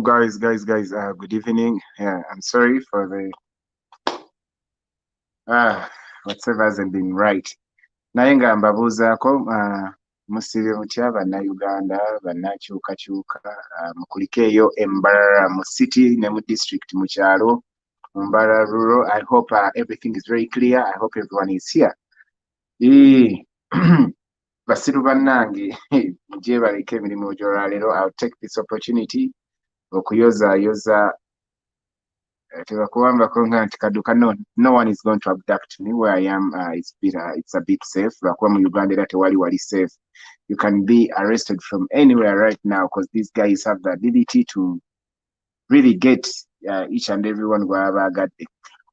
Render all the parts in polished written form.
guys. Good evening. Yeah, I'm sorry for the whatever hasn't been right. Naye nga mbabuuzaako musibye mutya bannayuganda bannakyukakyuka mukuliko eyo Mbarara mu city ne mu district mu kyalo mu Mbarara rural. I hope everything is very clear. I hope everyone is here. Basiru bannange gyebaleka emirimu gy'olwaleero. I'll take this opportunity okuyozaayoza tebakuwambako nga nti kadduka no one is going to abduct me where I am. It's a bit safe lwakuba mu Uganda era tewali wali safe. You can be arrested from anywhere right now because these guys have the ability to really get each and everyone gw'aba baagadde.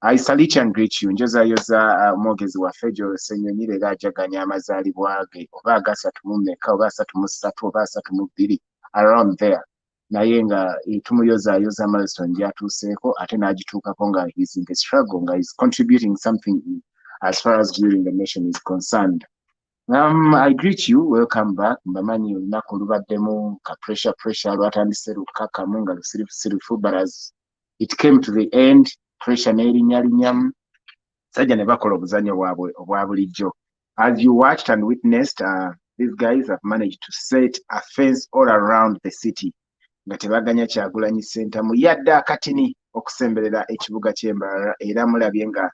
I salute and greet you. Njozaayoza omwogezi waffe gy'osenyonyire era ajaganya amazaalibwa ge oba agasatu mu mmeka oba asatu mu ssatu oba asatu mu bbiri around there. Naye nga tumuyozaayoza milestone gy'atuuseeko ate n'agituukako nga he's in the struggle nga he's contributing something as far as building the nation is concerned. I greet you. Welcome back. Mbamanyi olunaku lubaddemu ka pressure lwatandise lukkakkamu nga lusirifu but as it came to the end pressure n'erinnyamu sajja ne bakola obuzannyo bwabwe obwa bulijjo. As you watched and witnessed, these guys have managed to set a fence all around the city nga tebaganya Kyagulanyi Ssentamu yadde akatini okusemberera ekibuga ky'Embarara era mulabye nga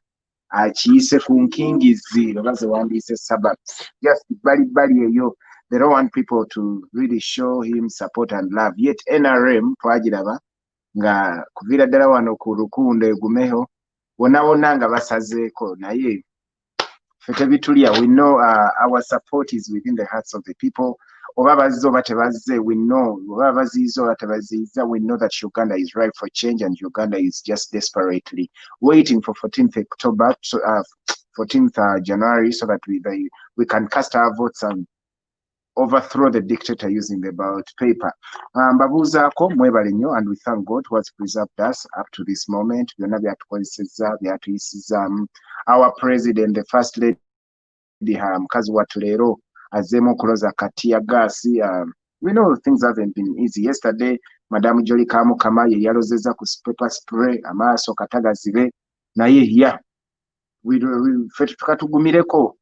akiyise ku nkingizi oba ze wandiise suburbs just bali eyo. They don't want people to really show him support and love, yet NRM twagiraba nga kuviira ddala wano ku Lukunde egumeho wonna nga basazeeko naye ffe tebitulya. We know our support is within the hearts of the people. Oba bazze oba tebazze, we know. Oba baziiza oba tebaziiza, we know that Uganda is ripe for change and Uganda is just desperately waiting for 14th October, 14th January so that we can cast our votes and overthrow the dictator using the ballot paper. Mbabuuzaako mwebale nnyo and we thank God who has preserved us up to this moment. Byonna byatukozesezza byatuyisizaamu. Our president, the first lady, mukazi wattu leero azzeemu okuloza katiya gaasi. We know things haven't been easy. Yesterday, Madam Jolly Kamukama ye yalozezza ku pepper spray amaaso katagazibe naye ffe tukatugumireko.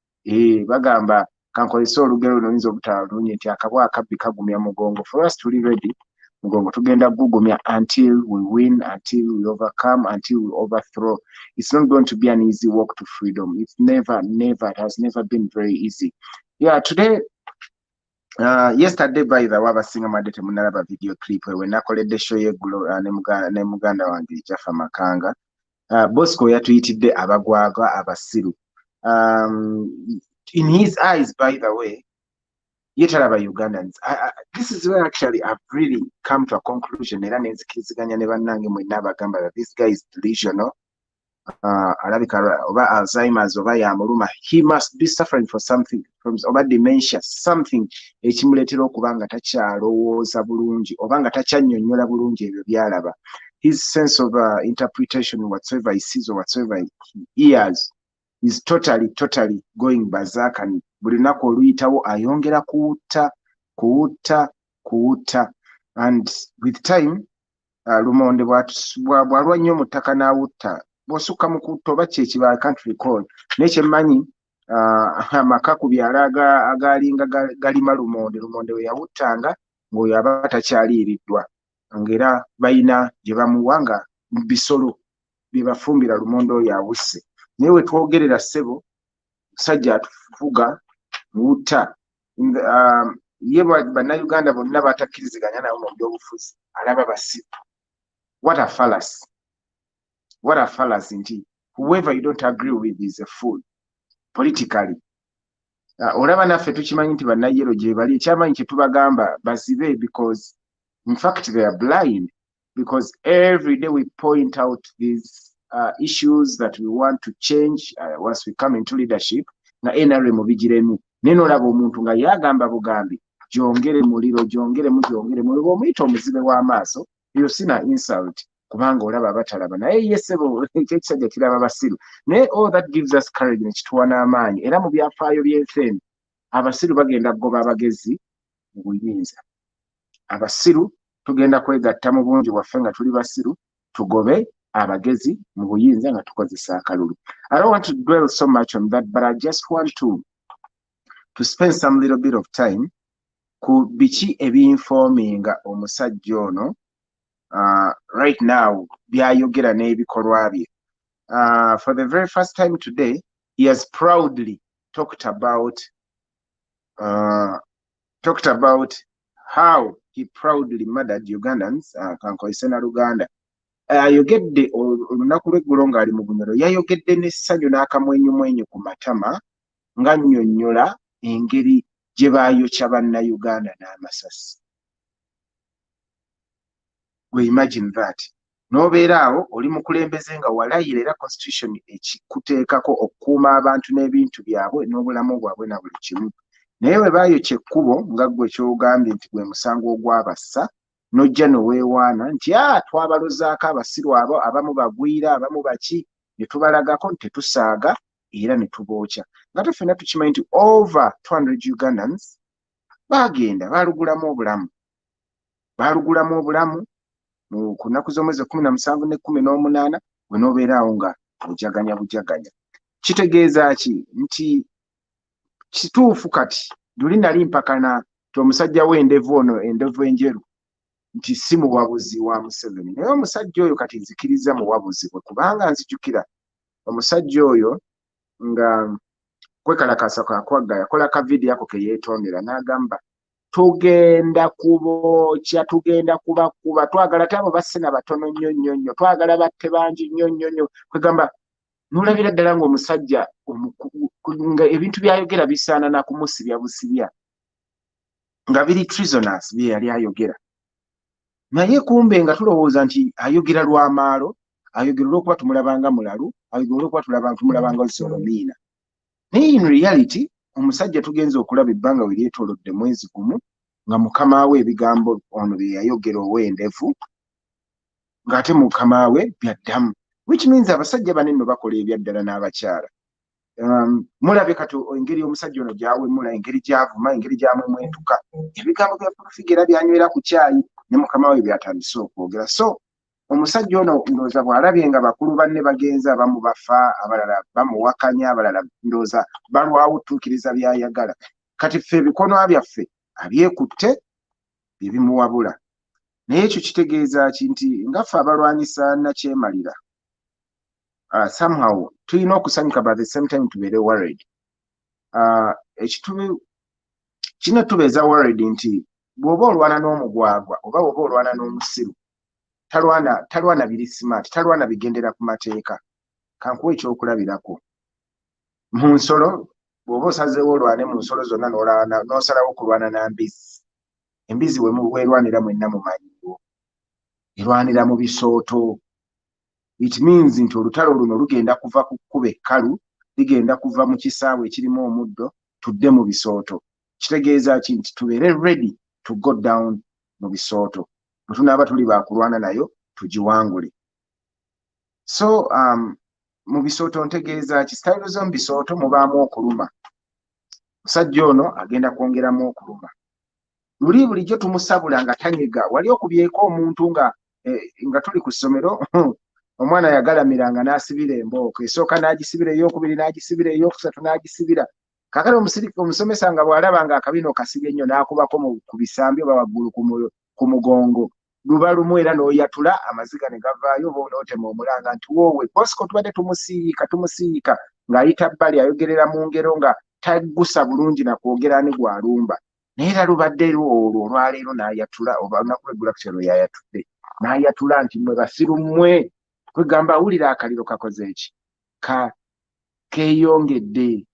Bagamba kankolese olugero luyinza obutalunye nti akabwa akabbi kagumya mugongo. For us to be ready, mugongo tugenda gugumya until we win, until we overcome, until we overthrow. It's not going to be an easy walk to freedom. It's it has never been very easy. Yeah, today, yesterday by the way, abasinga madde temunalaba video clip we nakoledde show y'eggulo ne muganda wange Jaffa Makanga. Bosco yatuyitidde abagwagwa abasiru. In his eyes, by the way, yetalaba Ugandans. This is where actually I've really come to a conclusion. Era nenzikiziganya ne bannange mwenna abagamba that this guy is delusional. Alabika oba Alzheimer's oba yamuluma. He must be suffering for something, from oba dementia, something ekimuleetera okuba nga takyalowooza bulungi oba nga takyannyonnyola bulungi ebyo byalaba. His sense of interpretation, whatsoever he sees or whatsoever he hears, is totally going berserk, and buli lunaku oluyitawo ayongera kuwutta and with time lumonde bw'alwa nnyo mu ttaka n'awutta bw'osukka mu kutta oba kyekiba I can't recall naye kyemmanyi amaka ku byalo agaalinga galima lumonde we yawuttanga ng'oyo aba takyaliiriddwa ng'era bayina gye bamuwa nga bisolo bye bafumbira lumonde oyo awusse. Naye we twogerera ssebo musajja atufuga muwutta ye bannayuganda bonna batakkiriziganya nawe mu byobufuzi alaba basiru. What a fallacy nti whoever you don't agree with is a fool politically. Olaba naffe tukimanyi nti bannayero gye bali ekyamanyi kye tubagamba bazibe because in fact they are blind because every day we point out these issues that we want to change once we come into leadership nga NRM bigiremu. Neno olaba omuntu nga yagamba bugambi gyongere muliro gyongere omuyita omuzibe w'amaaso eyo sina insult kubanga olaba batalaba naye yesebo ekisajja kiraba basiru naye all that gives us courage nekituwa n'amaanyi era mu byafaayo by'ensi abasiru bagenda kugoba abagezi mu buyinza. Abasiru tugenda kwegatta mu bungi bwaffe nga tuli basiru tugobe abagezi mu buyinza nga tukozesa akalulu. I don't want to dwell so much on that, but I just want to spend some little bit of time ku biki ebinforminga omusajja ono right now byayogera n'ebikolwa bye. For the very first time today, he has proudly talked about how he proudly murdered Ugandans. Kankoisena Luganda. Ayogedde olunaku lw'eggulo ng'ali mu Bunyoro, yayogedde n'essanyu n'akamwenyumwenyu ku matama ng'annyonnyola engeri gye baayokya bannayuganda n'amasasi. We imagine that. N'obeera awo oli mukulembeze nga walayira era constitution ekikuteekako okukuuma abantu n'ebintu byabwe n'obulamu bwabwe na buli kimu. Naye we baayokya ekkubo nga ggwe ky'ogambye nti gwe musango ogwabassa, n'ojja noweewaana nti twabalozaako abasiru abo, abamu bagwira, abamu baki, ne tubalagako nti tetusaaga era ne tubookya. Nga tufena tukimanyi nti over 200 Ugandans baagenda baalugulamu obulamu ku nnaku z'omwezi 17 ne 18 bwe n'obeeraawo nga bujaganya. Kitegeeza ki? Nti kituufu kati luli nali mpakana ti omusajja w'endevu ono, endevu enjeru, nti si muwabuzi wa Museveni. Naye omusajja oyo kati nzikiriza muwabuzi bwe, kubanga nzijukira omusajja oyo nga kwekalakasa kakwagga yakola ka vidiyo ako ke yeetondera n'agamba tugenda kubookya, tugenda kubakuba, twagala tabo bassena batono nnyo, twagala batte bangi nnyo. Kwegamba n'olabira ddala ng'omusajja nga ebintu byayogera bisaana na kumusibya busibya, nga biri treasonous bye yali ayogera. Naye kumbe nga tulowooza nti ayogera lw'amaalo, ayogera olw'okuba tumulabanga mulalu, ayogera olw'okuba tumulabanga olumiina. Naye in reality omusajja tugenza okulaba ebbanga we lyetoolodde mwezi gumu nga mukama we ebigambo ono bye yayogera ow'endevu ng'ate mukama we byaddamu, which means abasajja banene bakola ebyaddala n'abakyala. Mulabe kati engeri omusajja ono gy'awemula, engeri gy'avuma, engeri gy'amwemwetuka, ebigambo bya Pulofigera byanywera ku caayi ne mukama we byatandise okwogera. So omusajja ono ndowooza bw'alabye nga bakulu banne bagenza, abamu bafa, abalala bamuwakanya, abalala ndowooza balwawo otuukiriza by'ayagala. Kati ffe ebikolwa byaffe abyekutte bye bimuwabula. Naye ekyo kitegeeza ki? Nti ngaffe abalwanyisa nakyemalira, somehow tulina okusanyuka, but at the same time tubeere worried. Kino tubeeza worried nti bw'oba olwana n'omugwagwa oba bw'oba olwana n'omusiru, talwana biri smart, talwana bigendera ku mateeka. Kankuwa ekyokulabirako mu nsolo, bw'oba osazeewo olwane mu nsolo zonna n'osalawo okulwana na mbizzi, embizzi weerwanira mwenna mumanyiwo, erwanira mu bisooto. It means nti olutalo luno lugenda kuva ku kkuba ekkalu, ligenda kuva mu kisaawe ekirimu omuddo, tudde mu bisooto. Kitegeeza ki? Nti tubeere ready to go down mu bisooto. Bwe tunaaba tuli baakulwana nayo tugiwangule. So mu bisooto ntegeeza ki? Sitayiro z'omu bisooto mubaamu okuluma. Musajja ono agenda kwongeramu okuluma. Luli bulijjo tumusabula nga tanyega. Wali okubyeko omuntu nga tuli ku ssomero omwana yagalamiranga n'asibira embooko, esooka n'agisibira, ey'okubiri n'agisibira, ey'okusatu n'agisibira. Kaakale omusomesa nga bw'alaba nga akabino kasibye nnyo n'akubako ku bisambi oba waggulu ku mugongo, luba lumu era n'oyatula amaziga ne gavaayo, oba onootema omulanga nti woowe Bosco tubadde tumusiiyika ng'ayita bbali ayogerera mu ngero nga taggusa bulungi na kwogera ne gwalumba. Naye era lubadde olwo olwaleero n'ayatula, oba olunaku lw'eggula ku kyalo yayatudde n'ayatula nti mmwe basiru mmwe, kwegamba awulira akaliro kakoze eki? Keeyongedde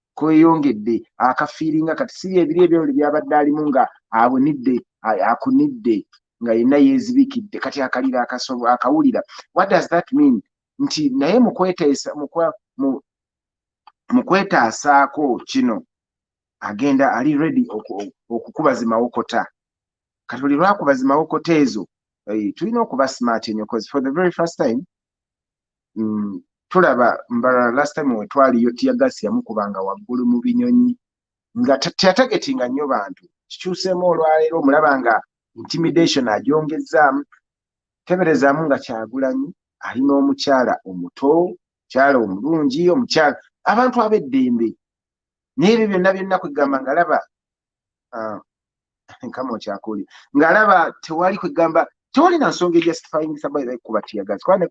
akafiiringa kati siri ebiri ebyo byabadde alimu nga abunidde akunidde nga yenna yeezibikidde, kati akalira akawulira. What does that mean? Nti naye mu kwetaasaako kino agenda ali ready okukuba zimawokota. Kati buli lwakuba zimawokota ezo tulina okuba smart ennyo, because for the very first time tulaba mbala last time we twaliyo tiyagasi yamukubanga waggulu mu binyonyi nga teyategetinga nnyo bantu. Kikyuseemu olwaleero omulaba nga intimidation agyongezaamu teberezaamu nga Kyagulanyi alina omukyala omuto omukyala omulungi omukyala abantu ab'eddembe n'ebyo byonna kwegamba ngalaba nkama okyakuli ngalaba tewali kwegamba tewali na nsonga ejustifying somebody kuba teargas kubane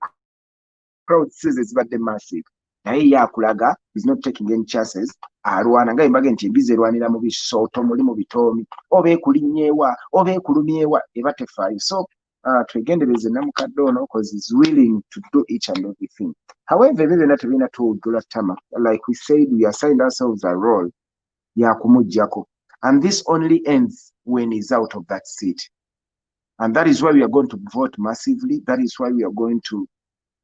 crowd sizes zibadde massive naye yakulaga is not taking any chances alwana nga embage nti embizi erwanira mu bisooto muli mu bitoomi oba ekulinnyeewa oba ekulumyewa eba tefaayo so twegendereze namukadde ono because is willing to do each and everything. However, ebyo byonna tebirina tuwuddula ttama like we said we assigned ourselves a role yakumuggyako and this only ends when he's out of that seat and that is why we are going to vote massively. That is why we are going to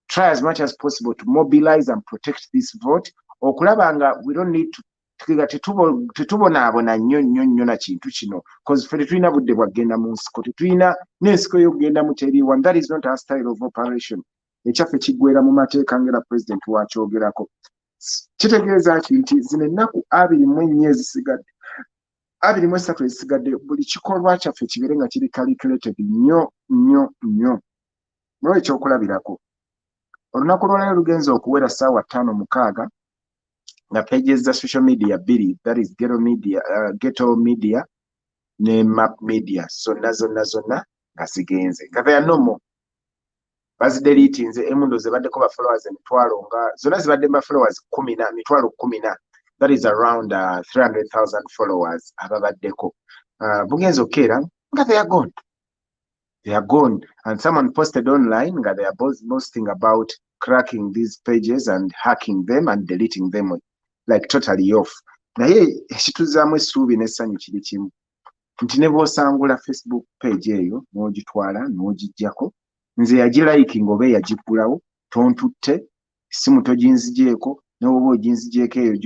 try as much as possible to mobilize and protect this vote okulaba nga we don't need to tetubonaabona nnyo na kintu kino because ffe tetulina budde bwagenda mu nsiko tetulina n'ensiko y'okugenda mu teriiwa. That is not our style of operation. Ekyaffe kiggweera mu mateeka ngera president wakyogerako kitegeeza nti zino ennaku 24 ezisigadde 23 ezisigadde buli kikolwa kyaffe kibeere nga kiri calculated nnyo mulwo ekyokulabirako olunaku lwaleero lugenza okuwera ssaawa 5-6 nga pages za social media bbiri that is ghetto media ne map media zonna nga zigenze nga they are normal bazideletinze emundo zebaddeko ba followers emitwalo nga zonna zibadde ba followers 10 that is around 300,000 followers ababaddeko bugenzo kera nga they are gone and someone posted online nga they are boasting about cracking these pages and hacking them and deleting them like totally off. Naye ekituzaamu essuubi n'essanyu kiri kimu nti ne bw'osangula Facebook page eyo n'ogitwala n'ogijjako nze yagiliking oba yagiggulawo tontutte simu toginzigyeko n'oba oginzigyeko eyo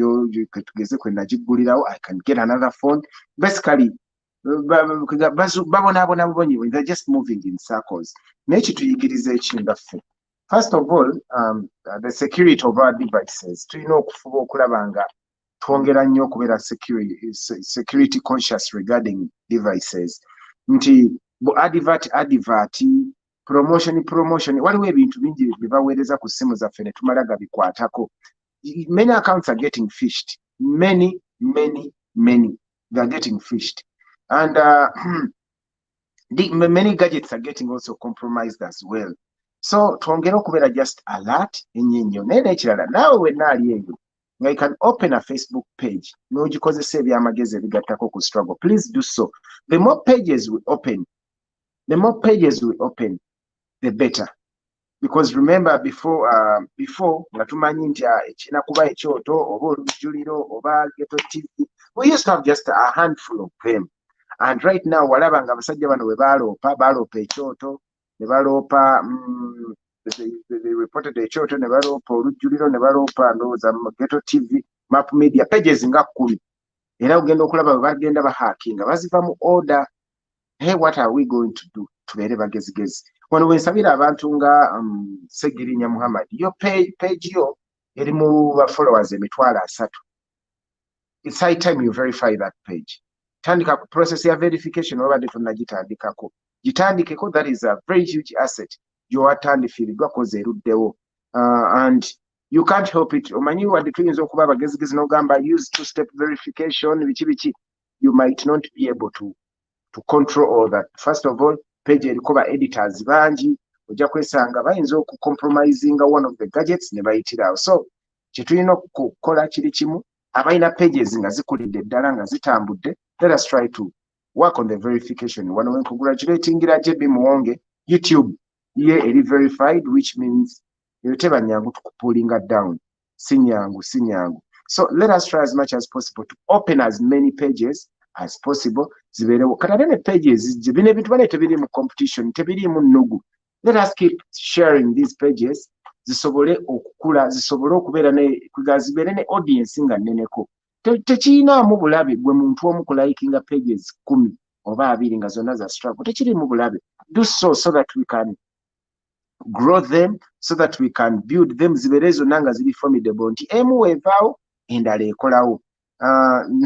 tugeze kwe nagiggulirawo I can get another phone. Basically babonaabona bubonyi they're just moving in circles. Naye kituyigiriza ekindaffe. First of all, the security of our devices. Tulina okufuba okulaba nga twongera nnyo okubeera security conscious regarding devices. Nti advert promotion waliwo ebintu bingi bye baweereza ku ssimu zaffe ne tumala gabikwatako. Many accounts are getting phished. Many they are getting phished. And many gadgets are getting also compromised as well. So twongera okubeera just alert ennyo naye n'ekirala naawe wennaali eyo nga you can open a Facebook page n'ogikozesa ebyamagezi ebigattako ku struggle. Please do so. The more pages we open the better, because remember before nga tumanyi nti ekina kuba ekyoto oba olujjuliro oba Ghetto TV, we used to have just a handful of them and right now walaba nga abasajja bano bwe baloopa ekyoto ne baloopa they reported ekyoto ne baloopa olujjuliro ne baloopa ndowooza Ghetto TV map media pages nga 10 era ogenda okulaba bwe bagenda bahackinga baziva mu order. Hey, what are we going to do? Tubeere bagezigezi. Wano wensabira abantu nga Segirinya Muhammad yo page yo eri mu ba followers emitwalo 3. It's high time you verify that page. Tandika ku process ya verification obadde tunagitandikako. Gitandikeko, that is a very huge asset. Gy'owatandifiiriddwa koze eruddewo. And you can't help it. Omanyi wadde tuyinza okuba abagezigezi n'ogamba use two-step verification biki you might not be able to control all that. First of all, page eriko ba editors bangi ojja kwesanga bayinza okucompromisinga one of the gadgets ne bayitirawo. So kyetulina okukola kiri kimu abalina pages nga zikulidde ddala nga zitambudde. Let us try to work on the verification. Wano we congratulatingira JB Muwonge YouTube ye eri verified, which means teba nyangu tukupulinga down. Sinyangu. So let us try as much as possible to open as many pages as possible. Ziberewo katane pages bine bintu bane tebiri mu competition, tebiri mu nnugu. Let us keep sharing these pages zisobole okukula, zisobole okubeera ne zibeere ne audience nga nneneko. Tekiinaamu bulabe gwe muntu omu kulikinga pages 10 oba 2 nga zonna za struggle. Tekirimu bulabe. Do so that we can grow them, so that we can build them. Zibeere zonna nga ziri formidable nti emu wevaawo endala ekolawo.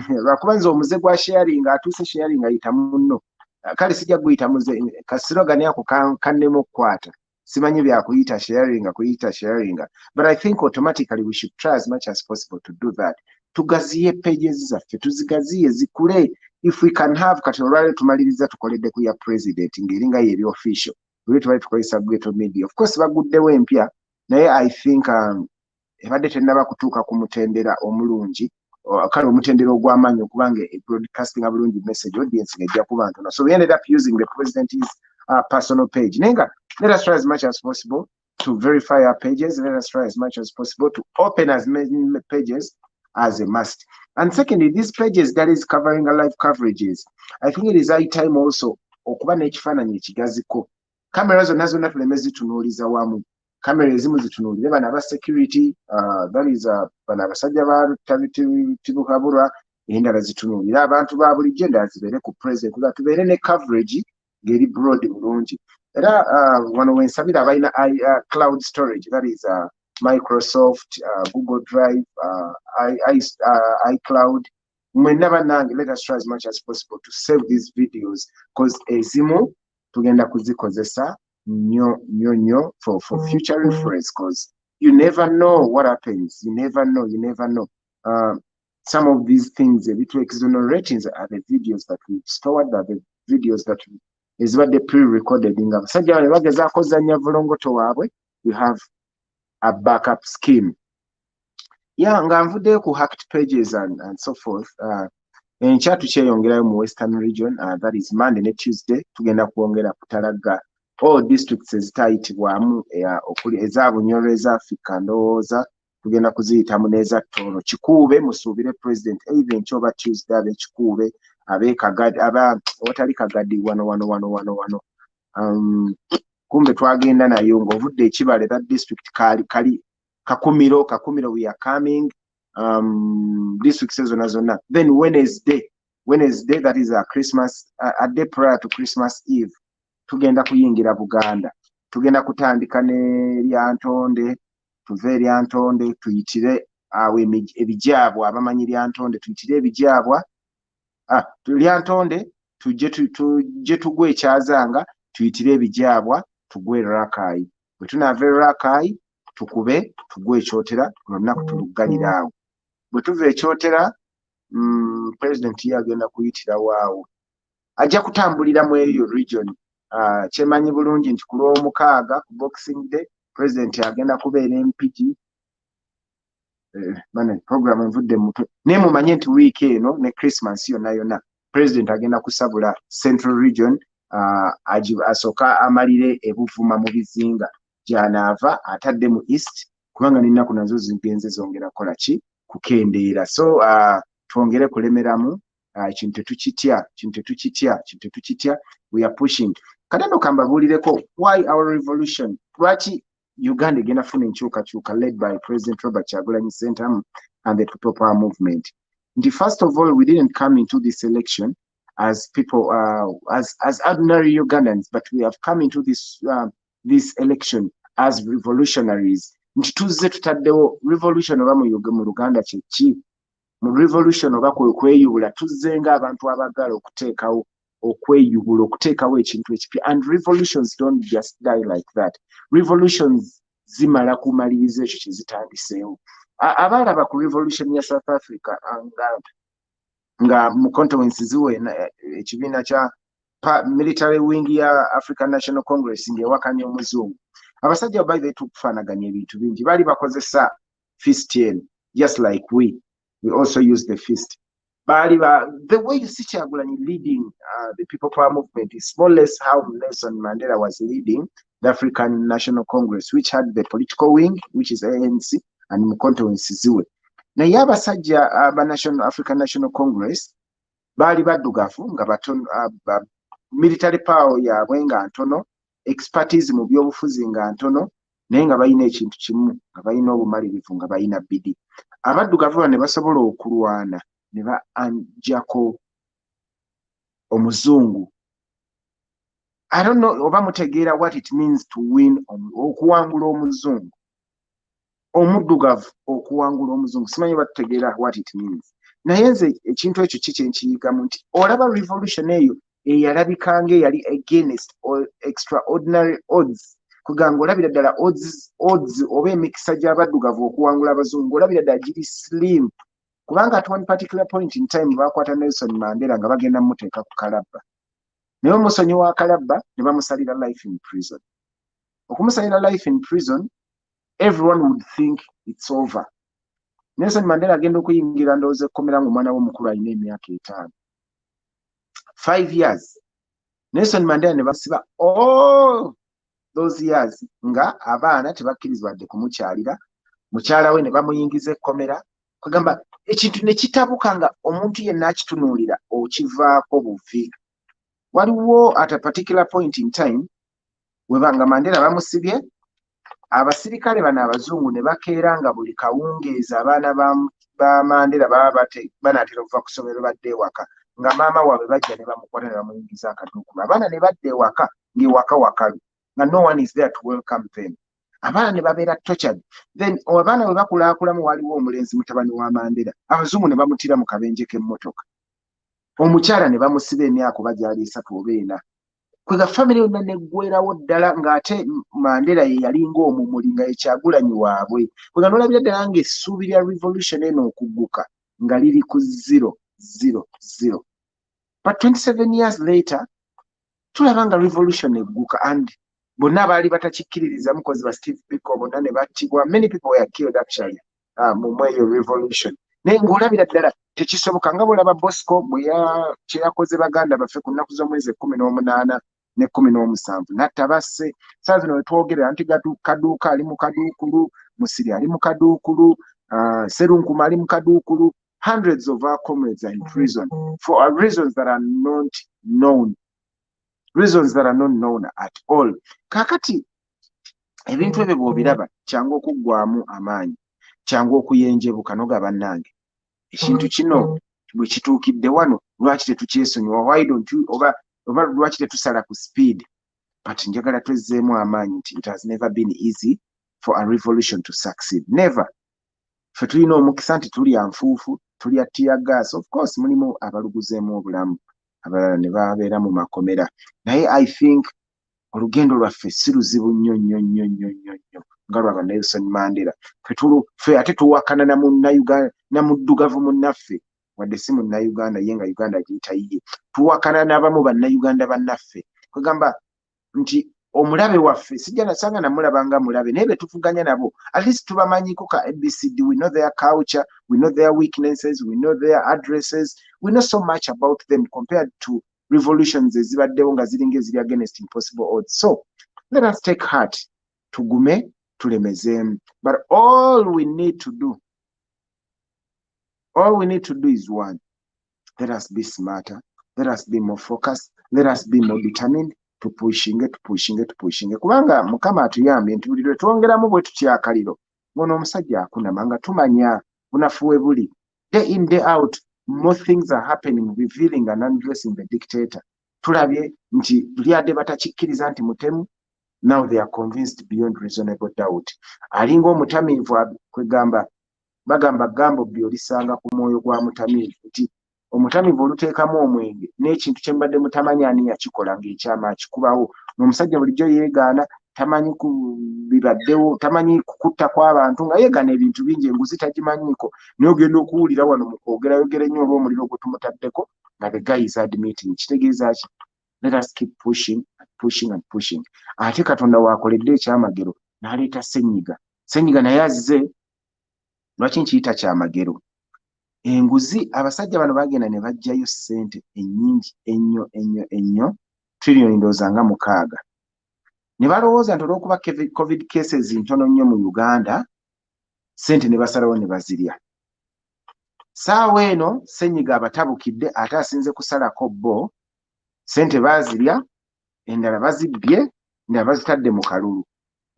Lwakuba nze omuze gwa sharing atuuse sharing ayita munno kale sijja kuyita muze kasirogani ako kannemu okukwata simanyi byakuyita sharing but I think automatically we should try as much as possible to do that tugaziye pages zaffe tuzigaziye zikule if we can have kati olwaleero tumaliriza tukoledde ku ya president ng'eringa yeri official lwe tubali tukozesa ghetto media of course baguddewo empya naye I think ebadde tennaba kutuuka ku mutendera omulungi kale omutendera ogw'amaanyi okubanga broadcasting a bulungi message audience ng'ejja kuba ntono so we ended up using the president's personal page nenga let us try as much as possible to verify our pages let us try as much as possible to open as many pages as a must and secondly these pages that is covering a live coverages I think it is high time also okuba n'ekifaananyi ekigaziko kamera zonna zonna tuleme zitunuuliza wamu kamera ezimu zitunuulire bano aba security that is bano abasajja ba tibuhabulwa endala zitunuulire abantu ba bulijjo endala zibeere ku president kuba tubeere ne coverage ng'eri broad bulungi era wano wensabira abalina cloud storage that is Microsoft, Google Drive, iCloud. Let us try as much as possible to save these videos because ezimu tugenda kuzikozesa nyo for future reference because you never know what happens. You never know. Some of these things, little external ratings are the videos that we stored, are the videos that is what they pre-recorded in we have a backup scheme. Yeah, nga nvuddeyo ku hacked pages and so forth. Enkya tukyeyongerayo mu Western region, that is Monday ne Tuesday, tugenda kwongera kutalaga all districts ezitayitibwamu okuli eza Bunyoro eza Africa ndowooza tugenda kuziyitamu n'eza Tooro Kikuube musuubire president either enkya oba Tuesday abe Kikuube abe Kagadi aba watali Kagadi wano kumbe twagenda nayo ng'ovudde ekibale that district kali Kakumiro we are coming districts zonna then Wednesday that is a Christmas a day prior to Christmas Eve tugenda kuyingira Buganda tugenda kutandika ne Lyantonde tuve Lyantonde tuyitire awo ebijabwa abamanyi Lyantonde tuyitire ebijabwa Lyantonde tujje tugwe ekyazanga tuyitire ebijabwa tugwe Rakai bwe tunava Rakai tukube tugwe ekyotera olunaku tuluggalira awo bwe tuva ekyotera president yagenda kuyitira waawo ajja kutambulira mu eyo region kyemanyi bulungi nti ku Lwomukaaga ku Boxing Day president agenda kubeera MPG program envudde mutwe naye mumanye nti wiiki eno ne Christmas yonna president agenda kusabula Central Region asooka amalire ebuvuma mu bizinga gyanaava atadde mu East kubanga n'ennaku nazo zigenze zongera kola ki kukendeera so twongere kulemeramu kintu tukitya we are pushing kadano kambabuulireko why our revolution lwaki Uganda egenda funa enkyukakyuka led by President Robert Kyagulanyi Ssentamu and the People Power movement. First of all, we didn't come into this election as people, as ordinary Ugandans, but we have come into this election as revolutionaries. Tuzze tutaddewo revolution oba mu Luganda kyeki mu revolution oba kweyubula tuzze nga abantu abagala okuteekawo okweyubula okuteekawo ekintu ekipya and revolutions don't just die like that. Revolutions zimala kumaliriza ekyo kyezitandiseewo abalaba ku revolution ya South Africa nga mu conference ziwe ekibiina kya military wing ya African National Congress ng'ewakanya omuzungu abasajja baali tukufaanaganya ebintu bingi baali bakozesa fist yen just like we also use the fist the way you see Kyagulanyi leading the People Power movement is more or less how Nelson Mandela was leading the African National Congress, which had the political wing, which is ANC, and Mkonto Nsiziwe. Na yaba sajja African National Congress, bali baddugavu nga batono military power yabwe nga ntono, expertise mu byobufuzi nga ntono, naye nga balina ekintu kimu, nga balina obumalirivu nga balina bidi. Abaddugavu ne basobola okulwana ne ba anjako omuzungu. I don't know oba mutegeera what it means to win okuwangula omuzungu. Omuddugavu okuwangula omuzungu. Simanyi batutegeera what it means. Naye nze ekintu ekyo kiki nkyiyigamu nti olaba revolution eyo eyalabikanga eyali against extraordinary odds kuganga olabira ddala odds oba emikisa gy'abaddugavu okuwangula abazungu olabira ddala giri slim kubanga at one particular point in time bakwata Nelson Mandela nga bagenda mmuteeka ku kalabba naye omusonyi wa kalabba ne bamusalira life in prison okumusalira life in prison everyone would think it's over Nelson Mandela agenda okuyingira ndowooza ekkomera ng'omwana w'omukulu alina emyaka 5 5 years Nelson Mandela ne basiba all those years nga abaana tebakkirizibwa wadde kumukyalira mukyala we ne bamuyingiza ekkomera kugamba ekintu ne kitabuka nga omuntu yenna akitunuulira okivaako buvi waliwo at a particular point in time webanga Mandela bamusibye abasirikale bano abazungu ne bakeera nga buli kawungeeza abaana ba Mandela baba banaatera okuva ku ssomero badde ewaka nga maama waabwe bajja ne bamukwata ne bamuyingiza akaduukulu abaana ne badda ewaka ng'ewaka wakalu nga no one is there to welcome them abaana ne babeera tortured then abaana bwe bakulaakulamu waliwo omulenzi mutabani wa Mandela abazungu ne bamutira mu kabenje k'emmotoka omukyala ne bamusiba emyaka oba gyali 3 oba 4 kwega family yonna neggwerawo ddala ng'ate Mandela ye yalinga omumuli nga ekyagulanyi waabwe kwega nolabira ddala ng'essuubi lya revolution eno okugguka nga liri ku 0 but 27 years later tulaba nga revolution egguka and bonna baali batakikkiririza mukozi ba Steve Biko bonna ne battibwa many people were killed actually mu eyo revolution naye ng'olabira ddala tekisoboka nga bwolaba Bosco kye yakoze baganda baffe ku nnaku z'omwezi 18 ne 17 natta basse saa zino wetwogerera nti kaduuka ali mu kaduukulu Musiri ali mu kaduukulu Serunkuma ali mu kaduukulu hundreds of our comrades are in prison for reasons that are not known at all kakati ebintu ebyo bw'obiraba kyangu okuggwamu amaanyi kyangu okuyenjebuka noga bannange ekintu kino bwe kituukidde wano lwaki tetukyesonyiwa why don't you oba lwaki tetusala ku speed but njagala twezzeemu amaanyi nti it has never been easy for a revolution to succeed never ffe tulina omukisa nti tulya nfuufu tulya tear gas of course mulimu abaluguzeemu obulamu abalala ne babeera mu makomera naye I think olugendo lwaffe si luzibu nnyo nga lwaba Nelson Mandela ffe ate tuwakana na muddugavu munnaffe wadde si munnayuganda ye nga Uganda giyita yiye tuwakana n'abamu bannayuganda bannaffe kwegamba nti omulabe waffe sijja nasanga namulaba nga mulabe naye betuvuganya nabo at least tubamanyiko ka ABCD we know their culture we know their weaknesses we know their addresses we know so much about them compared to revolutions ezibaddewo nga ziringa eziri against impossible odds so let us take heart tugume tulemezeemu but all we need to do is one. Let us be smarter. Let us be more focused. Let us be more determined to pushing it. Kubanga Mukama atuyambye nti buli lwe twongeramu bwe tutyakaliro ngono omusajja akunamanga tumanya bunafuwe buli day in day out more things are happening revealing and undressing the dictator tulabye nti lyadde batakikkiriza nti mutemu now they are convinced beyond reasonable doubt alinga omutamiivu kwegamba bagamba gambo byolisanga ku mwoyo gwa mutamiivu nti omutamiivu oluteekamu omwenge n'ekintu kye mbadde mutamanya ani yakikola ng'ekyama akikubawo n'omusajja bulijjo yeegaana tamanyi bibaddewo tamanyi kukutta kw'abantu nga yeegaana ebintu bingi enguzi tagimanyiiko naye ogenda okuwulira wano mu kwogera ennyo olw'omuliro gwe tumutaddeko nga the guy is admitting kitegeeza ki let us keep pushing ate Katonda waakoledde ekyamagero n'aleeta ssenyiga naye azize lwaki nkiyita kyamagero enguzi abasajja bano bagenda ne bajjayo ssente ennyingi ennyo trillion ndowooza nga 6 ne balowooza nti olw'okuba covid cases ntono nnyo mu Uganda ssente ne basalawo ne bazirya saawa eno ssenyiga abatabukidde ate asinze kusalako bo ssente baazirya endala bazibbye endala bazitadde mu kalulu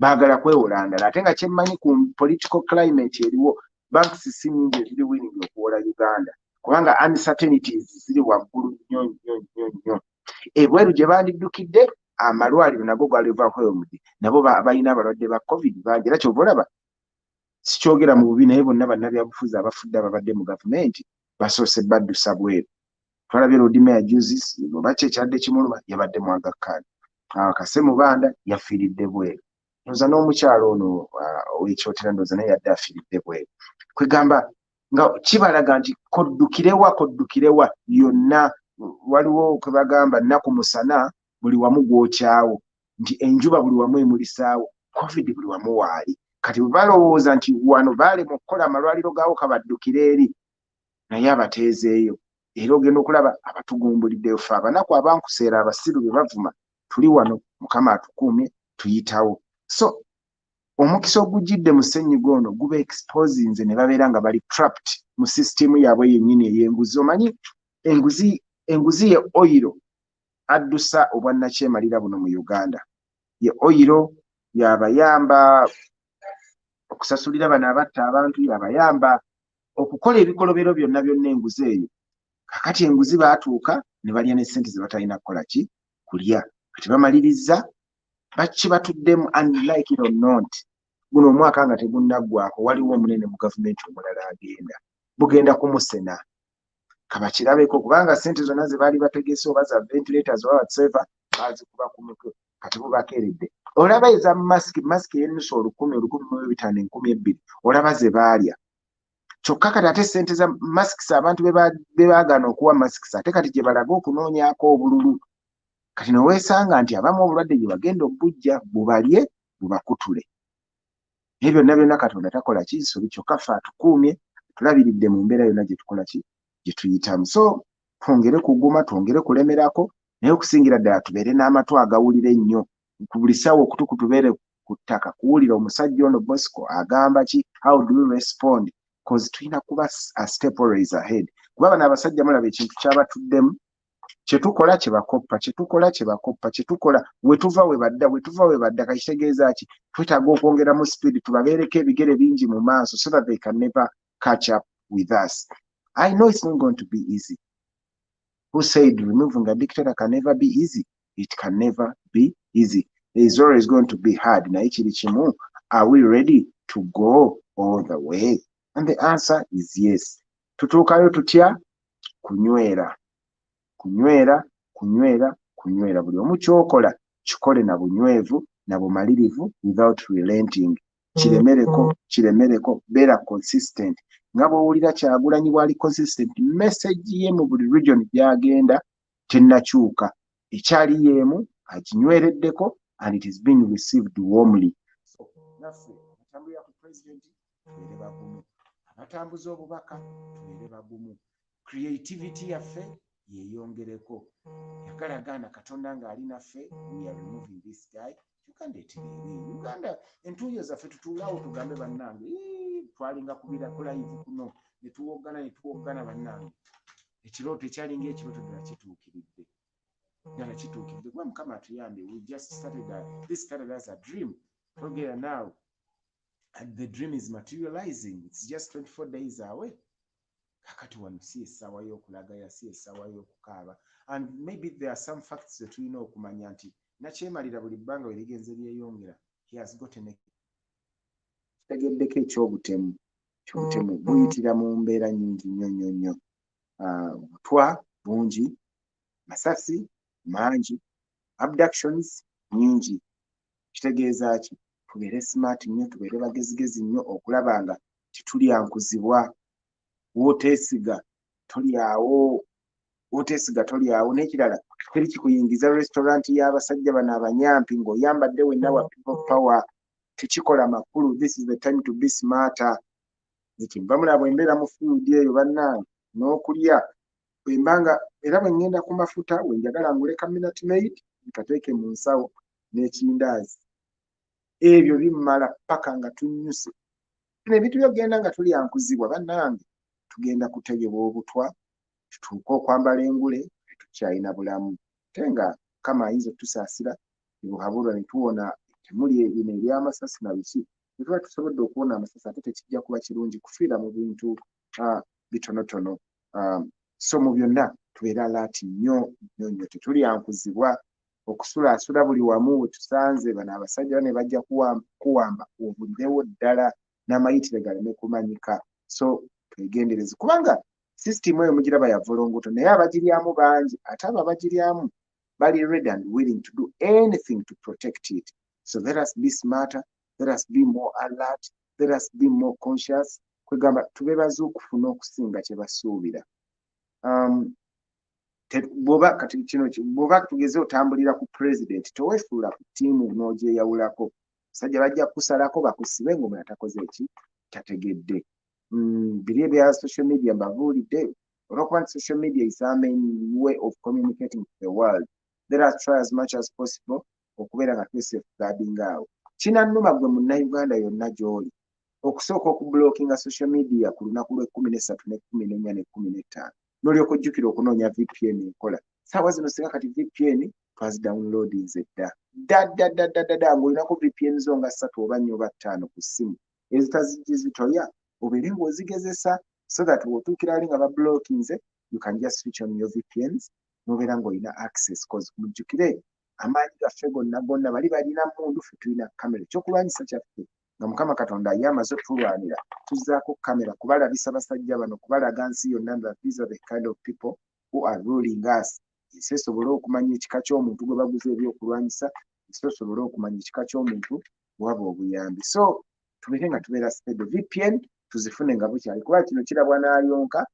baagala kwewola ndala ate nga kyemmanyi ku political climate eriwo banks si nnyingi eziri winning okuwola Uganda kubanga uncertainties ziri waggulu nnyo ebweru gye bandiddukidde amalwaliro nago galivaako omudi nabo balina abalwadde ba covid bangi era kyova olaba sikyogera mu bubi naye bonna bannabyabufuzi abafudde ababadde mu gavumenti basoose baddusa bweru twalabye Lodimea Juices oba kyekyadde kimuluma yabadde mu Aga Khan. Kase Mubanda yafiiridde bweru. Ndoza n'omukyalo ono ow'ekyotera ndoza naye yadde afiiridde bweru. Kwegamba nga kibalaga nti koddukirewa yonna waliwo kwe bagamba nnaku musana buli wamu gwokyawo nti enjuba buli wamu emulisaawo covid buli wamu waali kati bwe balowooza nti wano baali mu kukola amalwaliro gaawo kabaddukire eri naye abateezeeyo era ogenda okulaba abatugumbuliddeyo fe abanaku abankuseera abasiru be bavuma tuli wano Mukama atukuumye tuyitawo. So omukisa ogujjidde mu ssenyiga ono guba exposinze ne babeera nga bali trapped mu sisitimu yaabwe yennyini ey'enguzi. Omanyi enguzi ye oyiro addusa obwannakyemalira buno mu Uganda. Ye oyiro yabayamba okusasulira bano abatta abantu, yabayamba okukola ebikolobero byonna enguzi eyo. Kakati enguzi baatuuka ne balya n'essente ze batalina kukola ki kulya. Kati bamaliriza bakibatuddemu unlike it or not. Guno omwaka nga tegunnaggwako waliwo omunene mu gavumenti omulala agenda bugenda kumusena kabakirabeko kubanga ssente zonna ze baali bategese oba za ventilators oba whatsoever bazikuba ku mutwe kati bubakeeredde. Olaba eza masiki y'ennusu 1,500 1,200 olaba ze baalya kyokka kati ate ssente za masiki abantu be baagaana okuwa masiki ate kati gye balaga okunoonyako obululu kati noweesanga nti abamu obulwadde gye bagenda obujja bubalye bubakutule. Ebyo byonna Katonda takola kisobi kyokka ffe atukuumye tulabiridde mu mbeera yonna gye tukola ki gye tuyitamu. So twongere kuguma twongere kulemerako naye okusingira ddala tubeere n'amatu agawulira ennyo ku buli ssaawa okutuku tubeere ku ttaka kuwulira omusajja ono Bosco agamba ki, how do we respond, cause tulina kuba a step always ahead. Kuba bano abasajja mulaba ekintu kyabatuddemu kyetukola kyebakoppa kyetukola kyebakoppa kyetukola wetuva webadda kakitegeeza ki twetaaga okwongeramu speed tubabeereko ebigere bingi mu maaso so that they can never catch up with us. I know it's not going to be easy. Who said removing a dictator can never be easy? It can never be easy. It is always going to be hard. Na ekiri kimu, are we ready to go all the way? And the answer is yes. Tutuukayo tutya? Kunywera. Buli omu kyokola kikole na bunywevu na bumalirivu without relenting. Kiremereko beera consistent. Nga bw'owulira Kyagulanyi bw'ali consistent message ye mu buli region gy'agenda tennakyuka ekyali yeemu aginywereddeko and it is being received warmly. So naffe abatambulira ku president tubeere bagumu, abatambuza obubaka tubeere bagumu, creativity yaffe yeeyongereko. Yagalagaana Katonda ng'ali naffe, we are removing this guy. Uganda etiriiri Uganda entuuyo zaffe tutuulaawo tugambe bannange twalinga kubira ku live kuno ne tuwoggana bannange ekirooto ekyalinga ekirooto ddala kituukiridde kuba Mukama atuyambe. We just started this started as a dream. Forget now and the dream is materializing. It's just 24 days away. Kakati wano si essaawa y'okulagayo, si essaawa y'okukaaba. And maybe there are some facts that tulina okumanya nti nakyemalira buli bbanga we ligenze lyeyongera he has gotten kitegeddeko ekyobutemu buyitira mu mbeera nnyingi nnyo. Butwa bungi, masasi mangi, abductions nyingi. Kitegeeza ki? Tubeere smart nnyo, tubeere bagezigezi nnyo okulaba nga titulyankuzibwa. Woteesiga tolyawo n'ekirala teri kikuyingiza restaurant y'abasajja bano abanyampi ng'oyambadde wenna wa people power tekikola makulu. This is the time to be smarter. Bamulaba embeera mu food eyo bannange n'okulya bwembanga era bwe ngenda ku mafuta wenjagala nguleka minute maid nkateeke mu nsawo n'ekindaazi ebyo bimmala paka nga tunnyuse. Bino ebintu byogenda nga tulyankuzibwa bannange tugenda kutegebwa obutwa tutuuke okwambala engule tukyalina bulamu ate nga Mukama ayinza otusaasira ebuhabulwa ne tuwona temuli bino ebyamasasi na biki ne tuba tusobodde okuwona amasasi ate tekijja kuba kirungi kufiira mu bintu bitonotono. So mu byonna tubeera alaati nnyo tetulyankuzibwa okusulaasula buli wamu we tusanze bano abasajja ne bajja kuwamba obuddewo ddala n'amayitire galeme kumanyika. So twegendereze kubanga system eyo mugiraba ya volongoto naye abagiryamu bangi ate abo abagiryamu bali ready and willing to do anything to protect it. So let us be smarter, let us be more alert, let us be more conscious. Kwegamba tube bazuukufuna okusinga kye basuubira. Bw'oba kati kino bw'oba tugeze otambulira ku president toweefuula ku ttiimu n'ogyeyawulako. Basajja bajja kusalako bakusibe ng'omuntu atakoze eki tategedde. Biri ebya social media mbabuulidde olw'okuba nti social media is our main way of communicating to the world. Let us try as much as possible okubeera nga twesafeguarding awo. Kinannuma gwe munnayuganda yonna gy'oli okusooka okublockinga social media ku lunaku lw'13 ne 14 ne 15 n'olyoka ojjukira okunoonya VPN enkola. Saawa zino singa kati VPN twazidownloadinze dda ng'olinako VPN zo nga 3 oba 4 oba 5 ku ssimu ezitazigizitoya obeere ng'ozigezesa so that bw'otuukira ali nga bablockinze you can just switch on your VPNs n'obeera ng'olina access cause mujjukire amaanyi gaffe gonna bali balina mundu ffe tulina kamera ekyokulwanyisa kyaffe nga Mukama Katonda ye amaze otulwanira tuzzaako kamera kubalabisa basajja bano kubalaga nsi yonna that these are the kind of people who are ruling us. Ensi esobole okumanya ekika ky'omuntu gwe baguze ebyokulwanyisa, ensi esobole okumanya ekika ky'omuntu waba obuyambi. So tubeere nga tubeera steady. VPN tuzifune nga bukyali kuba kino kirabwa n'alyonka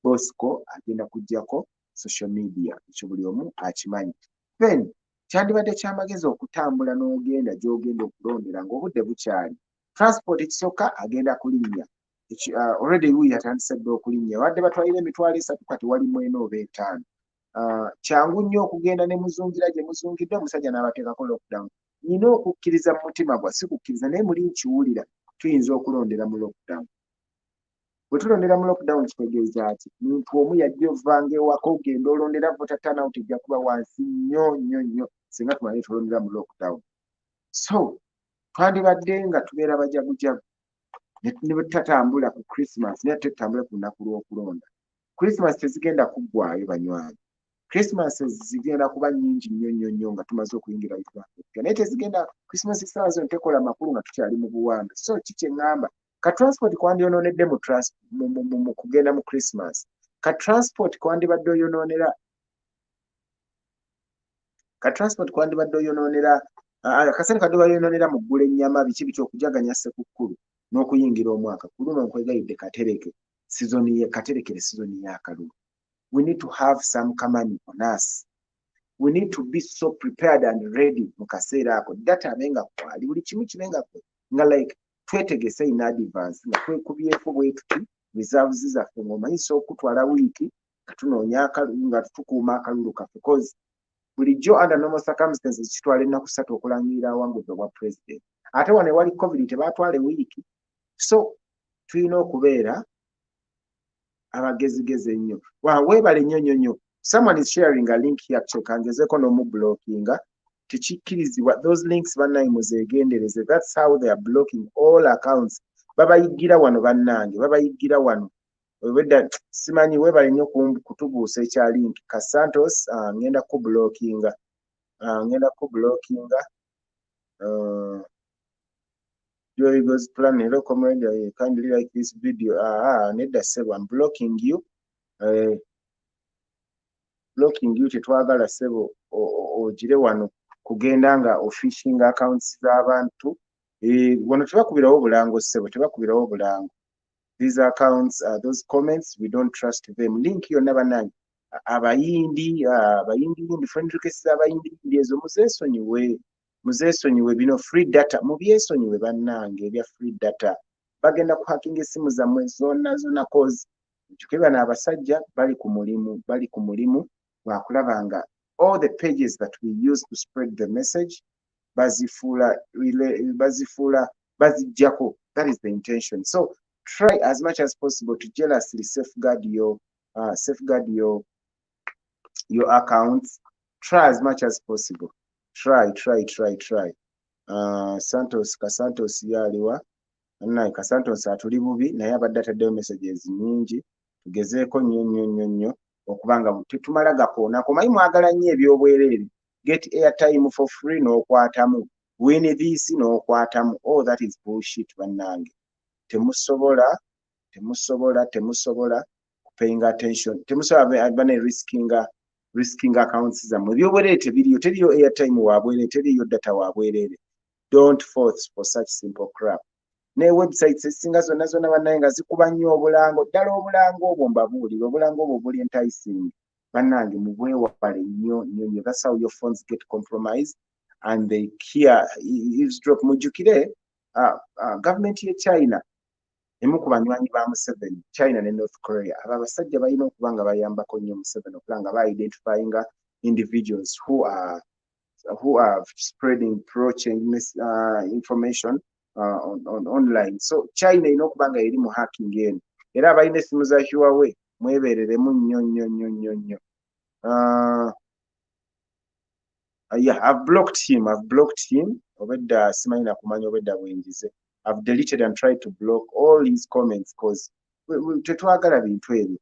Bosco agenda kujjako social media ekyo buli omu akimanyi. Then kyandibadde kyamagezi okutambula n'ogenda gy'ogenda okulondera ng'obudde bukyali. Transport ekisooka agenda kulinnya. Already we yatandise dde okulinnya. Wadde batwalira emitwalo 3 kati wali 4 oba 5. Kyangu nnyo okugenda ne muzungira gye muzungidde omusajja n'abateekako lockdown. Nina okukkiriza mu mutima gwa si kukkiriza naye muli nkiwulira tuyinza okulondera mu lockdown. Bwe tulondera mu lockdown kitegeeza ki? Muntu omu yajja ovanga ewaka ogenda olondera voter turnout ejja kuba wansi nnyo singa tumanye tulondera mu lockdown. So twandibadde nga tubeera bajagujagu ne bwe tutatambula ku Christmas naye tutambule ku lunaku lw'okulonda. Christmas tezigenda kuggwaayo banywanyi. Christmas zigenda kuba nnyingi nnyo nga tumaze okuyingira naye tezigenda Christmas essaawa zino tekola makulu nga tukyali mu buwambe. So kiki eŋŋamba ka transport kwandyonoonedde mu kugenda mu Christmas. Ka transport kwandibadde oyonoonera akasente kadde bayonoonera mu ggula ennyama biki okujaganya Ssekukkulu n'okuyingira omwaka. Ku luno nkwegayidde katerekere sizoni y'akalulu. We need to have some money on us. We need to be so prepared and ready mu kaseera ako. Data abenga kwali buli kimu kibenga nga like twetegese in advance nga twekubyeko bwe tuti reserves zaffe ng'omanyisa okutwala wiiki nga tunoonya akalulu nga tukuuma akalulu kaffe because bulijjo under normal circumstances kitwala ennaku 3 okulangirira awangudde obwa president. Ate wano ewali COVID tebaatwala wiiki. So tulina okubeera abagezigezi ennyo. Weebale nnyo. Someone is sharing a link here kangezeeko n'omublockinga. Tekikkirizibwa. Those links bannaye muzeegendereze. That's how they are blocking all accounts. Babayiggira wano bannange. Babayiggira wano. Wedda simanyi weebale nnyo kutubuusa ekya link. Kasantos ngenda kublockinga. Joy goes plan. Hello, comrade. Kindly like this video. Nedda sebo. I'm blocking you. Blocking you tetwagala sebo ogire wano kugenda nga phishing accounts z'abantu. Wano tebakubirawo bulango sebo. Tebakubirawo bulango. These accounts, those comments, we don't trust them. Link yonna bannange. Abayindi friend requests abayindi ezo muzeesonyiwe bino free data mubyesonyiwe bannange ebya free data bagenda kuhacking essimu zammwe zonna cause njuke bano abasajja bali ku mulimu wakulabanga all the pages that we use to spread the message bazijjako. That is the intention. So try as much as possible to jealously safeguard your accounts. Try as much as possible. Try. Kasantos yaliwa naye Kasantos atuli bubi naye abadde ataddeyo messages nyingi tugezeeko nnyo okubanga tetumala gakoonako. Omanyi mwagala nnyo ebyobwereere. Get airtime for free n'okwatamu. Win this n'okwatamu. Oh, that is bullshit bannange. Temusobola paying attention. Temusobola bane risking accounts zammwe byobwerere teriyo airtime wabwerere teriyo data wabwerere. Don't fall for such simple crap. Ne websites esinga zonna bannaye nga zikuba nnyo obulango ddala obulango obwo mbabuulire obulango obwo buli enticing bannange mubwewale nnyo. That's how your phones get compromised and they eavesdrop. Mujjukire gavumenti ye China emu ku banywanyi ba Museveni, China ne North Korea, abo abasajja balina okuba nga bayambako nnyo Museveni okuba nga ba-identifying individuals who are spreading pro-change information on online. So China erina okuba nga eri mu hacking eno era abalina essimu za Huawei mwebereremu nnyo. Yeah, I've blocked him. Obedda simanyi na kumanya obedda bwenjize. I've deleted and tried to block all his comments because tetwagala bintu ebyo.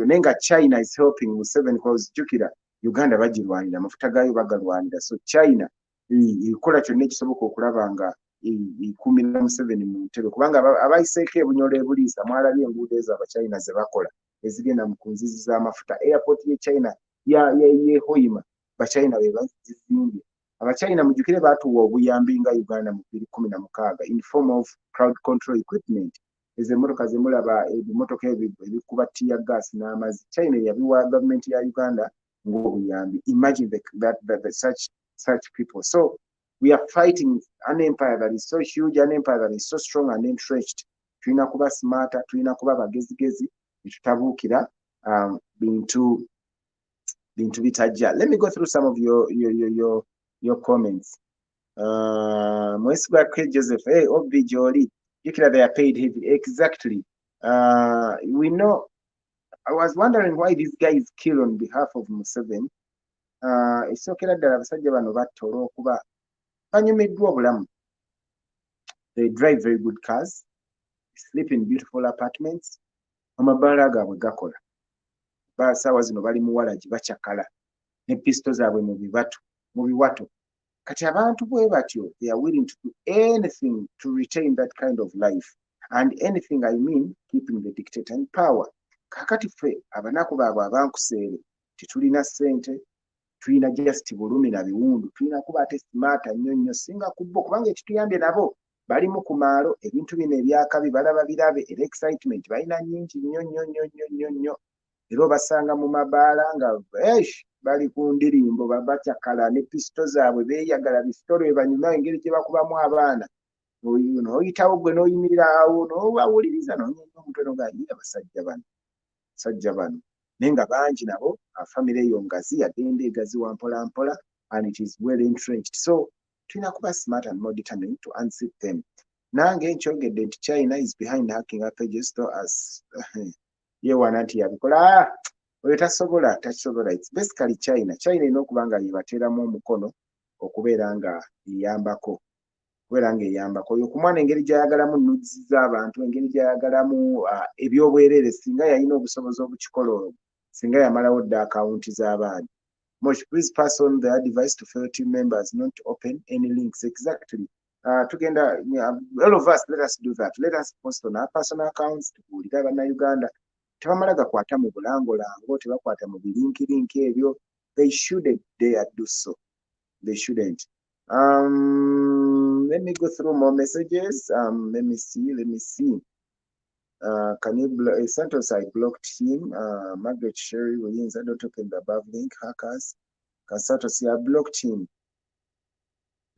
Nenga China is helping Museveni because jukira Uganda bagirwanira, amafuta gayo bagalwanira. So China ikola kyonna ekisoboka okulaba nga ikumira Museveni mu ntebe kubanga abayiseeko ebunyola ebuliisa mwalabye enguudo ezo Abachina ze bakola ezigenda mu kunzizi z'amafuta. Airport ye China ye Hoima Bachina be bazizimbye. Abachina mujukire baatuwa obuyambi nga Uganda mu 2016 in form of crowd control equipment. Ezo emmotoka ze mulaba ebimotoka ebikuba tear gas n'amazzi, China yabiwa gavumenti ya Uganda ng'obuyambi. Imagine such people. So we are fighting an empire that is so huge, an empire that is so strong and entrenched. Tulina kuba smarter, tulina kuba bagezigezi, tutabuukira bintu bitajja. Let me go through some of your comments. Mwesigwa Craig Joseph, hey, Obi Jolly, they are paid heavy. Exactly. We know. I was wondering why this guy is killed on behalf of Museveni. It's okay that abasajja bano battola okuba banyumiddwa obulamu. They drive very good cars, sleep in beautiful apartments. Amabaala gaabwe gakola. Basaawa zino bali mu walagi bakyakala ne pisto zaabwe mu biwato. Kati abantu bwe batyo, they are willing to do anything to retain that kind of life. And anything I mean, keeping the dictator in power. Kakati ffe abanaku baabwe abankuseere tetulina ssente, tulina just bulumi na biwundu, tulina kuba ate smart nnyo singa kubbo kubanga ekituyambye nabo balimu ku maalo ebintu bino ebyakabi balaba birabe era excitement balina nnyingi nnyo. Era obasanga mu mabaala nga bali ku ndirimbo babakyakala ne pisto zaabwe beeyagala bisitolo ebanyuma engeri gye bakubamu abaana. Oyitawo gwe n'oyimirira awo n'obawuliriza n'onyenya omutwe n'ogayiira basajja bano. Naye nga bangi nabo famire eyo ngazi yagenda egazi wa mpola and it is well entrenched. So tulina kuba smart and more determined to unseat them. Nange nkyogedde nti China is behind hacking our pages so as yewana nti yabikola oyo takisobola. It's basically China erina okuba nga yebateeramu omukono okubeera nga eyambako. Oyo ku mwana engeri gy'ayagalamu nuzi z'abantu, engeri gy'ayagalamu ebyobwerere, singa yalina obusobozi obukikola olwo, singa yamalawo dda akawunti z'abaana. Mosh, please pass on the advice to fellow team members not to open any links. Exactly. Tugenda, all of us, let us do that. Let us post on our personal accounts tubuulire bannayuganda tebamala gakwata mu bulangolango, tebakwata mu bilinkirinki ebyo. They shouldn't dare do so. They shouldn't. Let me go through more messages. Let me see. Can you block Santos? I blocked him. Margaret Sherry Williams, I don't open the above link. Hackers. Santos, I blocked him.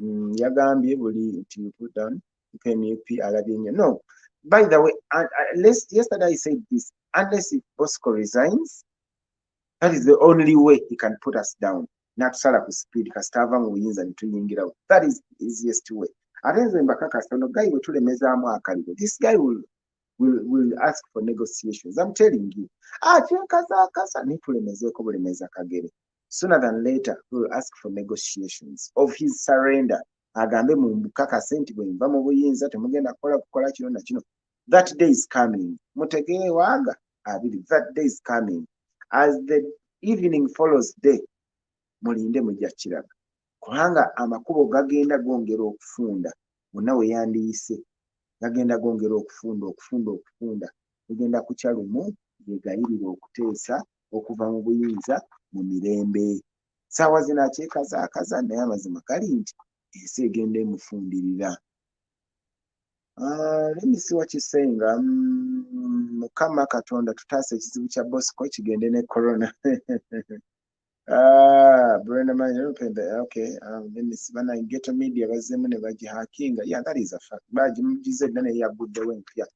Yagambye buli nti you put down PNUP alabinyo. No. By the way, yesterday I said this. Unless if Bosco resigns, that is the only way he can put us down. Natusala ku speed kasitava mu buyinza nituyingirawo. That is the easiest way. Atenze mbakakasa no guy wetulemezaamu akaliro. This guy will ask for negotiations. I'm telling you. Kasa nitulemezeeko bulemeza kagere. Sooner than later, we will ask for negotiations of his surrender. Agambe mu mbukakase nti bwe nva mu buyinza temugenda kukola kino na kino. That day is coming. Mutegee wanga abiri. That day is coming. As the evening follows day, mulinde mujja kiraga. Kubanga amakubo gagenda gongera okufunda. Muna we yandiyise. Gagenda gongera okufunda. Ugenda kucha lumu yegayirira okuteesa okuva mu buyinza mu mirembe. Ssaawa zino akyekazaakaza naye amazima gali nti ensi egenda emufundirira. Let me see what you're saying. Mukama Katonda tutaasa ekizibu kya Bosco kigende ne corona. Brenda Mann, okay. Let me see. Bana Ghetto Media bazemu ne bagihakinga. Yeah, that is a fact. Bagimugize dda ne yaguddewo empya.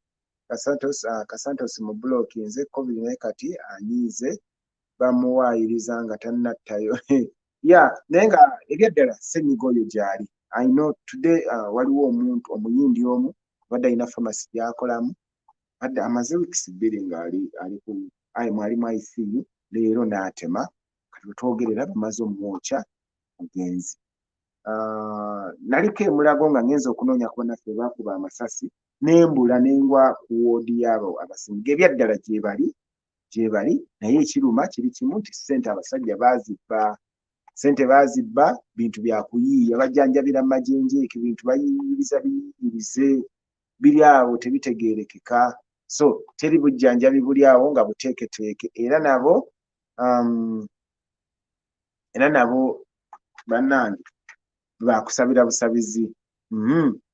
Kasantos mu block nze COVID naye kati anyiize bamuwaayiriza nga tannattayo. Yeah, naye nga egeddala ssenyiga oyo gy'ali. I know today waliwo omuntu omuyindi omu badde alina pharmacy gy'akolamu badde amaze weeks bbiri ng'ali mwali mu ICU leero n'atema kati wetwogerera bamaze omwokya mugenzi. Naliko emulago nga ngenza okunoonya ku bannaffe baakuba amasasi n'embula n'engwa ku woodi yaabo abasinga ebyaddala gyebali naye ekiruma kiri kimu nti ssente abasajja sente baazibba bintu bya kuyiiya bajjanjabira majenjeeke bintu bayiyirize biri awo tebitegeerekeka. So teri bujjanjabi buli awo nga buteeketeeke era nabo bannange bakusabira busabizi.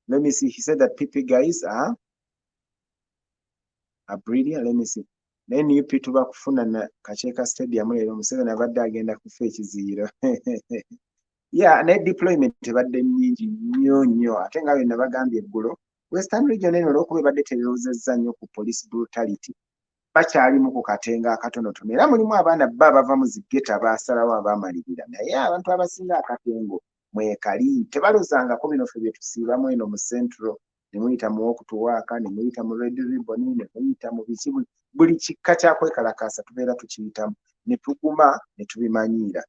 Let me see. He said that PP guys are brilliant. Let me see. Then you people bakufuna na Kacheeka Stadium leero Museveni abadde agenda kufa ekiziiro. Yeah, net deployment ebadde nnyingi nnyo ate nga bwe nabagambye eggulo Western Region eno olw'okuba ebadde teroozezza nnyo ku police brutality bakyalimu ku katenga akatonotono era mulimu abaana bava mu zigeta baasalawo abaamalirira naye abantu abasinga akatengo mwekali tebalozangako bino ffe bye tusiibamu eno mu Central ne muyita mu Okutuwaaka ne muyita mu Red Ribbon ne muyita mu biki buli kikka kyakwekalakaasa tubeera tukiyitamu ne tuguma ne tubimanyiira.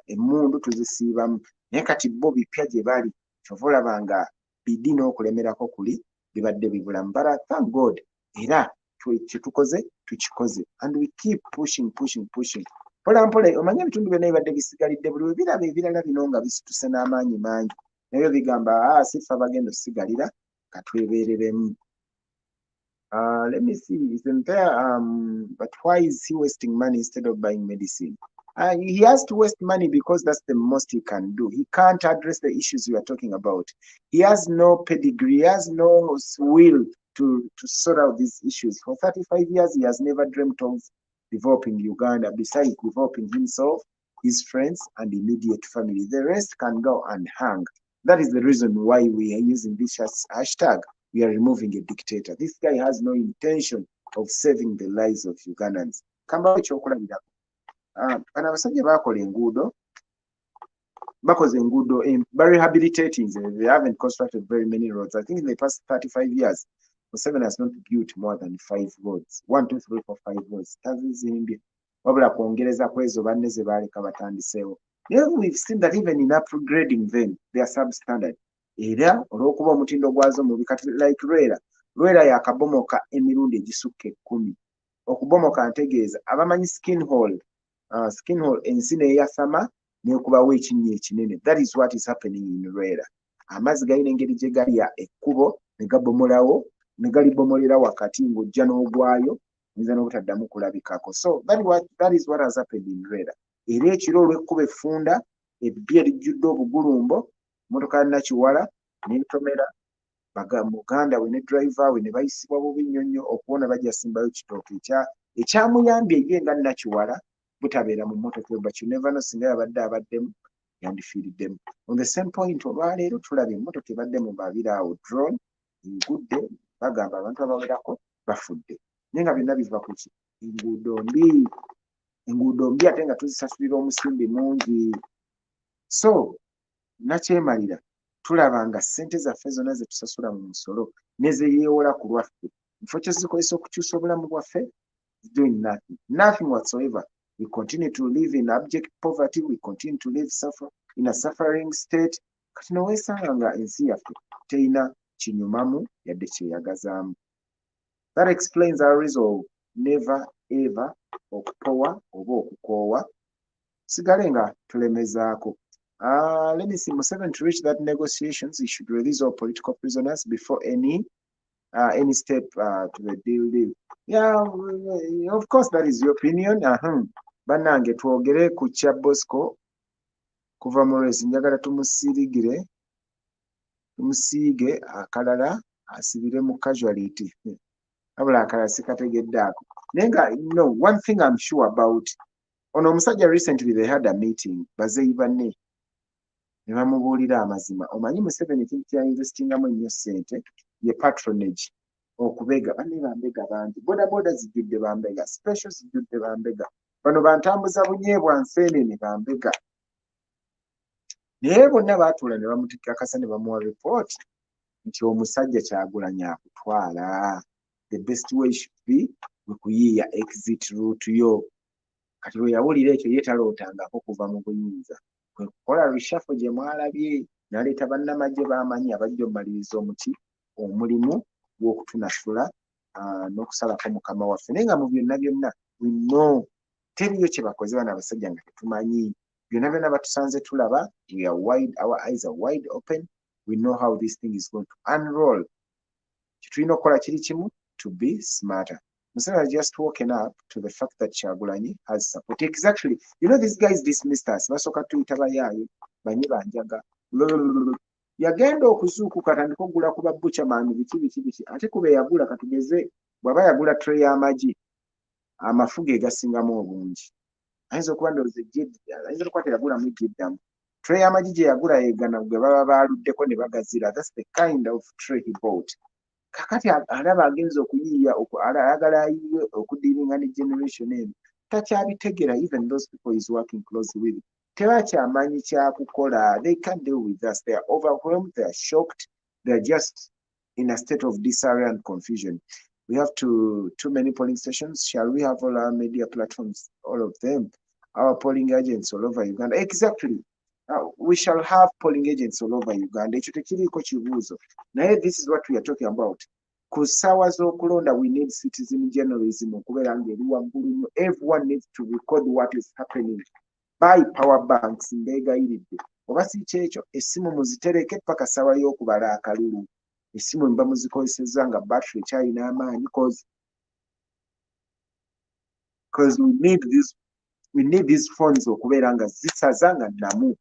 Emmundu tuzisiibamu naye kati bo bipya gye bali kyova olaba nga bidi n'okulemerako kuli bibadde bibulamu. But thank God era kyetukoze tukikoze and we keep pushing. Mpola omanye ebitundu byonna bibadde bisigalidde buli we biraba ebirala bino nga bisituse n'amaanyi mangi naye bigamba sifa bagenda osigalira katwebereremu. Let me see, isn't there but why is he wasting money instead of buying medicine? He has to waste money because that's the most he can do. He can't address the issues we are talking about. He has no pedigree, he has no will to sort out these issues. For 35 years, he has never dreamt of developing Uganda, besides developing himself, his friends, and immediate family. The rest can go and hang. That is the reason why we are using this hashtag. We are removing a dictator. This guy has no intention of saving the lives of Ugandans. Kamba ekyokulabira. Bano abasajja bakoze enguudo rehabilitating. They haven't constructed very many roads. I think in the past 35 years, Museveni has not built more than 5 roads. 1, 2, 3, 4, 5 roads. Tazizimbye. Wabula kwongereza kwezo banne ze baaleka batandiseewo. We've seen that even in upgrading them, they are substandard. Era olw'okuba omutindo gwazo mubi kati like Lwera yakabomoka emirundi egisukka 10. Okubomoka ntegeeza abamanyi skin hole ensi neeyasama n'ekubawo ekinnya ekinene. That is what is happening in Lwera. Amazzi galina engeri gye galya ekkubo ne gabomolawo ne galibomolera wakati ng'ojja n'ogwayo oyinza n'obutaddamu kulabikako. So that is what has happened in Lwera. Era ekiro olw'ekkuba effunda ebbye erijjudde obugulumbo motoka ya Nakiwala n'etomera muganda we ne driver we ne bayisibwa bubi nnyo okuwona bajasimbayo kitooke ekyamuyambye ye nga Nakiwala butabeera mu motoka but you never know singa yabadde abaddemu yandifiiriddemu. On the same point olwaleero tulabye emmotoka ebadde mu babiraawo drone egudde bagamba abantu abawerako bafudde naye nga byonna biva ku ki enguudo mbi ate nga tuzisasulira omusimbi mungi. So nakyemalira tulaba nga ssente zaffe zonna ze tusasula mu musolo ne ze yeewola ku lwaffe mufo kye zikozesa okukyusa obulamu bwaffe doing nothing whatsoever. We continue to live in abject poverty, we continue to live in a suffering state. Kati noweesanga nga ensi yaffe terina kinyumamu yadde kyeyagazaamu. That explains our resolve never ever okupowa oba okukoowa sigale nga tulemezaako. Let me see, Museveni to reach that negotiations, he should release all political prisoners before any any step to the deal. Yeah, of course that is your opinion. Bannange twogere ku kya Bosco kuva mu lwezi njagala tumusiige akalala asibire mu casualty. Abula akalala sikategedde ako. Naye nga no, one thing I'm sure about, ono omusajja recently they had a meeting, bazeeyi banne ne bamubuulira amazima. Omanyi Museveni ekintu kyainvestingamu ennyo ssente ye patronage, okubega banne bambega bangi, bodaboda zijjudde bambega, special zijjudde bambega, bano bantambuza bunyeebwa nseenene bambega. Naye bonna baatuula ne bamutikakasa ne bamuwa report nti omusajja Kyagulanyi akutwala. The best way should be kuyiiya exit route yo. Kati bwe yawulira ekyo ye talootangako kuva mu buyinza. Kwe kukola reshuffle gye mwalabye n'aleeta bannamagye b'amanyi abajja omumaliriza omulimu gw'okutunasula n'okusalako mukama waffe. Naye nga mu byonna byonna we know teriyo kye bakoze bano abasajja nga tetumanyi. Byonna byonna batusanze tulaba, we are wide, our eyes are wide open. We know how this thing is going to unroll. Kitulina okukola kiri kimu, to be smarter. Museveni has just woken up to the fact that Kyagulanyi has support. Exactly. You know, these guys dismissed us. Basooka tuyita bayaaye, banyi banjaga. Yagenda okuzuukuka atandika okugula ku babbuchamani biki. Ate kuba yagula katugeze, bw'aba yagula tray y'amagi, amafu ge gasingamu obungi. Ayinza okuba ndowooza ayinza okuba teyagulamu ejjiddamu. Tray y'amagi gye yagula yeegana gwe baba baaluddeko ne bagazira. That's the kind of tray he bought. Kakati alaba agenza okuyiiya ayagala ayiwe okudiiringa ne generation eno takyabitegeera. Even those people he's working closely with tebakyamanyi kyakukola. They can't deal with us. They are overwhelmed, they are shocked, they are just in a state of disarray and confusion. We have too many polling stations. Shall we have all our media platforms, all of them, our polling agents all over Uganda? Exactly. We shall have polling agents all over Uganda. Ekyo tekiriiko kibuuzo. Naye this is what we are talking about. Ku ssaawa z'okulonda we need citizen journalism okubeera ng'eri waggulu nnyo. Everyone needs to record what is happening. Buy power banks mbeegayiridde. Oba si kyekyo essimu muzitereke paka ssaawa y'okubala akalulu. Essimu mba muzikozesezza nga battery ekyalina amaanyi cause we need these phones okubeera nga zisaza nga nnamu.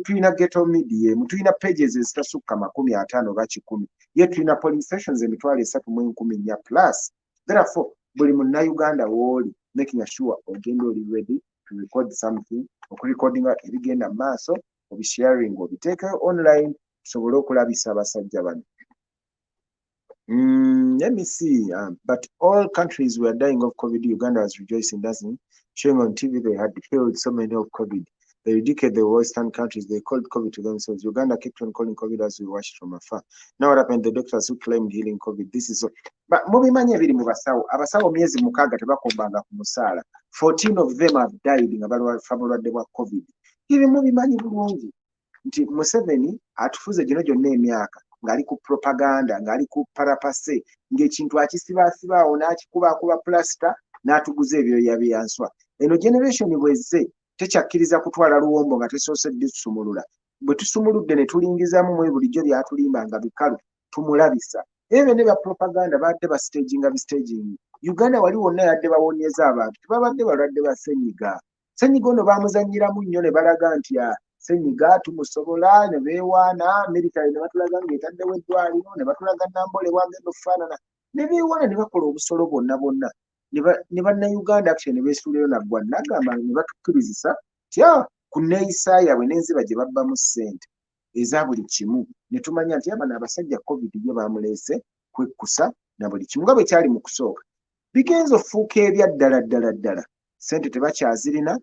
Tulina ghetto media, tulina pages ezitasukka 50 oba 100. Ye tulina polling stations emitwalo 3,400 plus. Therefore, buli munnayuganda w'oli making sure ogenda oli ready to record something, okurecordinga ebigenda mu maaso, obisharing, obiteeke online, tusobole okulabisa abasajja bano. Let me see. But all countries were dying of COVID. Uganda was rejoicing, doesn't it? Showing on TV they had killed so many of COVID. They ridiculed the Western countries. They called COVID to themselves. Uganda kept on calling COVID as we watched from afar. Now what happened? The doctors who claimed healing COVID. This is so. But mubimanyi ebiri mu basawo. Abasawo myezi 6 tebakombanga ku musaala. 14 of them have died nga balwadde bwa COVID. Ibi mubimanyi bulungi nti Museveni atufuze gino gyonna emyaka ng'ali ku propaganda, ng'ali ku parapase, ng'ekintu akisibasibaawo n'akikubakuba plasita n'atuguza ebyoya byanswa. Eno generation bwezze tekyakkiriza kutwala luwombo nga tesoose tusumulula. Bwe tusumuludde ne tulingizaamu mu bulijjo byatulimba nga bikalu tumulabisa. Ebyo ne ba propaganda badde ba staging. Uganda wali wonna yadde bawonyeza abantu. Tebabadde balwadde ba ssenyiga. Ssenyiga ono baamuzannyiramu nnyo ne balaga nti ssenyiga tumusobola ne beewaana. Amerika ne batulaga ng'etaddewo eddwaliro ne batulaga Nambole wagenda okufaanana. Ne beewaana ne bakola obusolo bonna. Ne bannayuganda actually ne beesuulayo naggwa nagamba ne batukkirizisa tya ku nneeyisa yaabwe n'enziba gye babbamu ssente eza buli kimu. Ne tumanya nti abana abasajja COVID bye baamuleese kwekkusa na buli kimu nga bwe kyali mu kusooka. Bigenza ofuuka ebya ddala. Ssente tebakyazirina,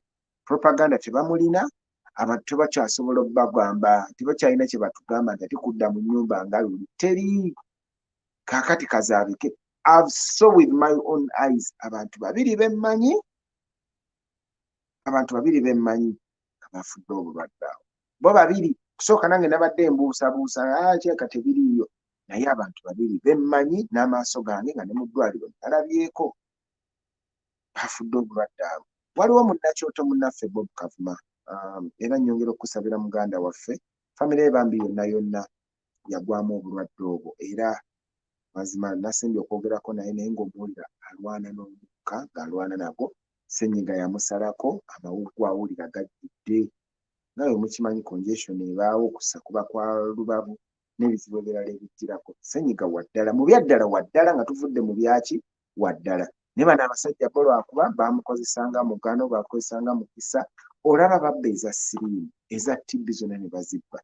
propaganda tebamulina, abantu tebakyasobola obbagamba, tebakyalina kye batugamba nti ate kudda mu nnyumba nga luli. Teri kaakati kazaabike. I've saw with my own eyes abantu babiri bemmanyi kabafudde obulwadde awo. Bo babiri kusooka nange nabadde mbuusabuusa kyeka tebiriiyo. Naye abantu babiri bemmanyi n'amaaso gange nga ne mu ddwaliro nalabyeko bafudde obulwadde awo. Waliwo munnakyoto munnaffe Bob Kavuma era nnyongera okusabira muganda waffe famire bambi yonna yagwamu obulwadde obwo era mazima nasembye okwogerako naye naye ng'omuwulira alwana n'omukka ng'alwana nago ssenyiga yamusalako amawugwe awulira gajjudde nawe mukimanyi congestion ebaawo okussa kuba kwa lubabu n'ebizibu ebirala ebijjirako ssenyiga waddala mu byaddala waddala nga tuvudde mu byaki waddala naye bano abasajja bo lwakuba bamukozesanga mugano bakozesanga mukisa olaba babba eza siriimu eza tibbi zonna ne bazibba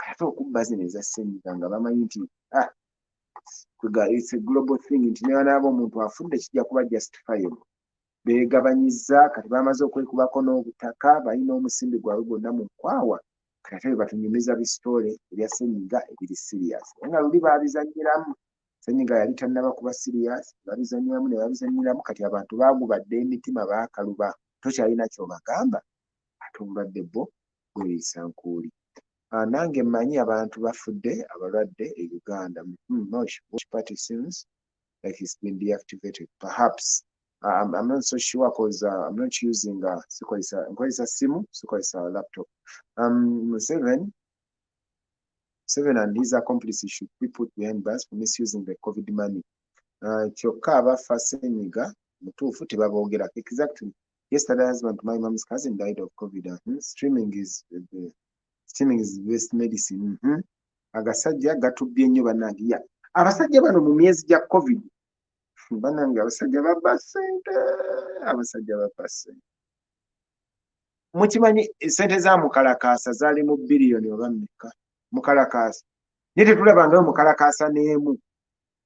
ate okubba zino eza ssenyiga nga bamanyi nti it's a global thing nti ne banaaba omuntu afudde kijja kuba justifiable beegabanyiza kati bamaze okwekubako n'obutaka balina omusimbi gwabwe gwonna mu nkwawa kati ate batunyumiza bisitole ebya ssenyiga ebiri serious nga luli baabizanyiramu ssenyiga yali tannaba kuba serious babizanyiramu ne babizanyiramu kati abantu baagubadde emitima baakaluba tokyalina kyobagamba ate obulwadde bwo bweriisa nkuuli nange mmanyi abantu bafudde abalwadde e Uganda which party seems like it's been deactivated perhaps I'm not so sure because I'm not using nkozesa simu sikozesa laptop Seven and his accomplices should be put behind bars for misusing the COVID money kyokka abafa ssenyiga mutuufu tebaboogerako exactly yesterday husband my mom's cousin died of COVID streaming is the best medicine agasajja gatubbye nnyo bannange abasajja bano mu myezi gya COVID bannange abasajja babba ssente abasajja babba ssente mukimanyi ssente za mukalakaasa zaali mu biliyoni oba mmeka mukalakaasa naye tetulabangayo mukalakaasa n'emu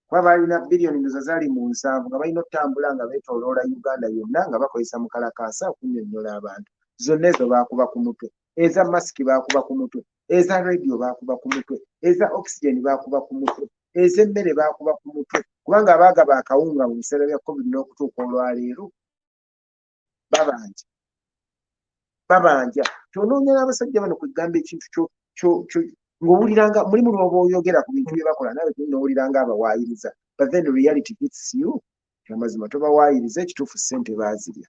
kuba balina biliyoni ndoza zaali mu 7 nga balina okutambula nga beetooloola Uganda yonna nga bakozesa mukalakaasa okunnyonnyola abantu zonna ezo baakuba ku mutwe eza masiki baakuba ku mutwe eza radio baakuba ku mutwe eza oxygen baakuba ku mutwe ez'emmere baakuba ku mutwe kubanga abaagaba akawunga mu biseera bya COVID n'okutuuka olwaleero babanja tonoonya n'abasajja bano kwegamba ekintu ng'owuliranga mulimu lwoba oyogera ku bintu bye bakola nawe n'owuliranga abawaayiriza but then reality hits you amazima tobawaayiriza ekituufu ssente baazirya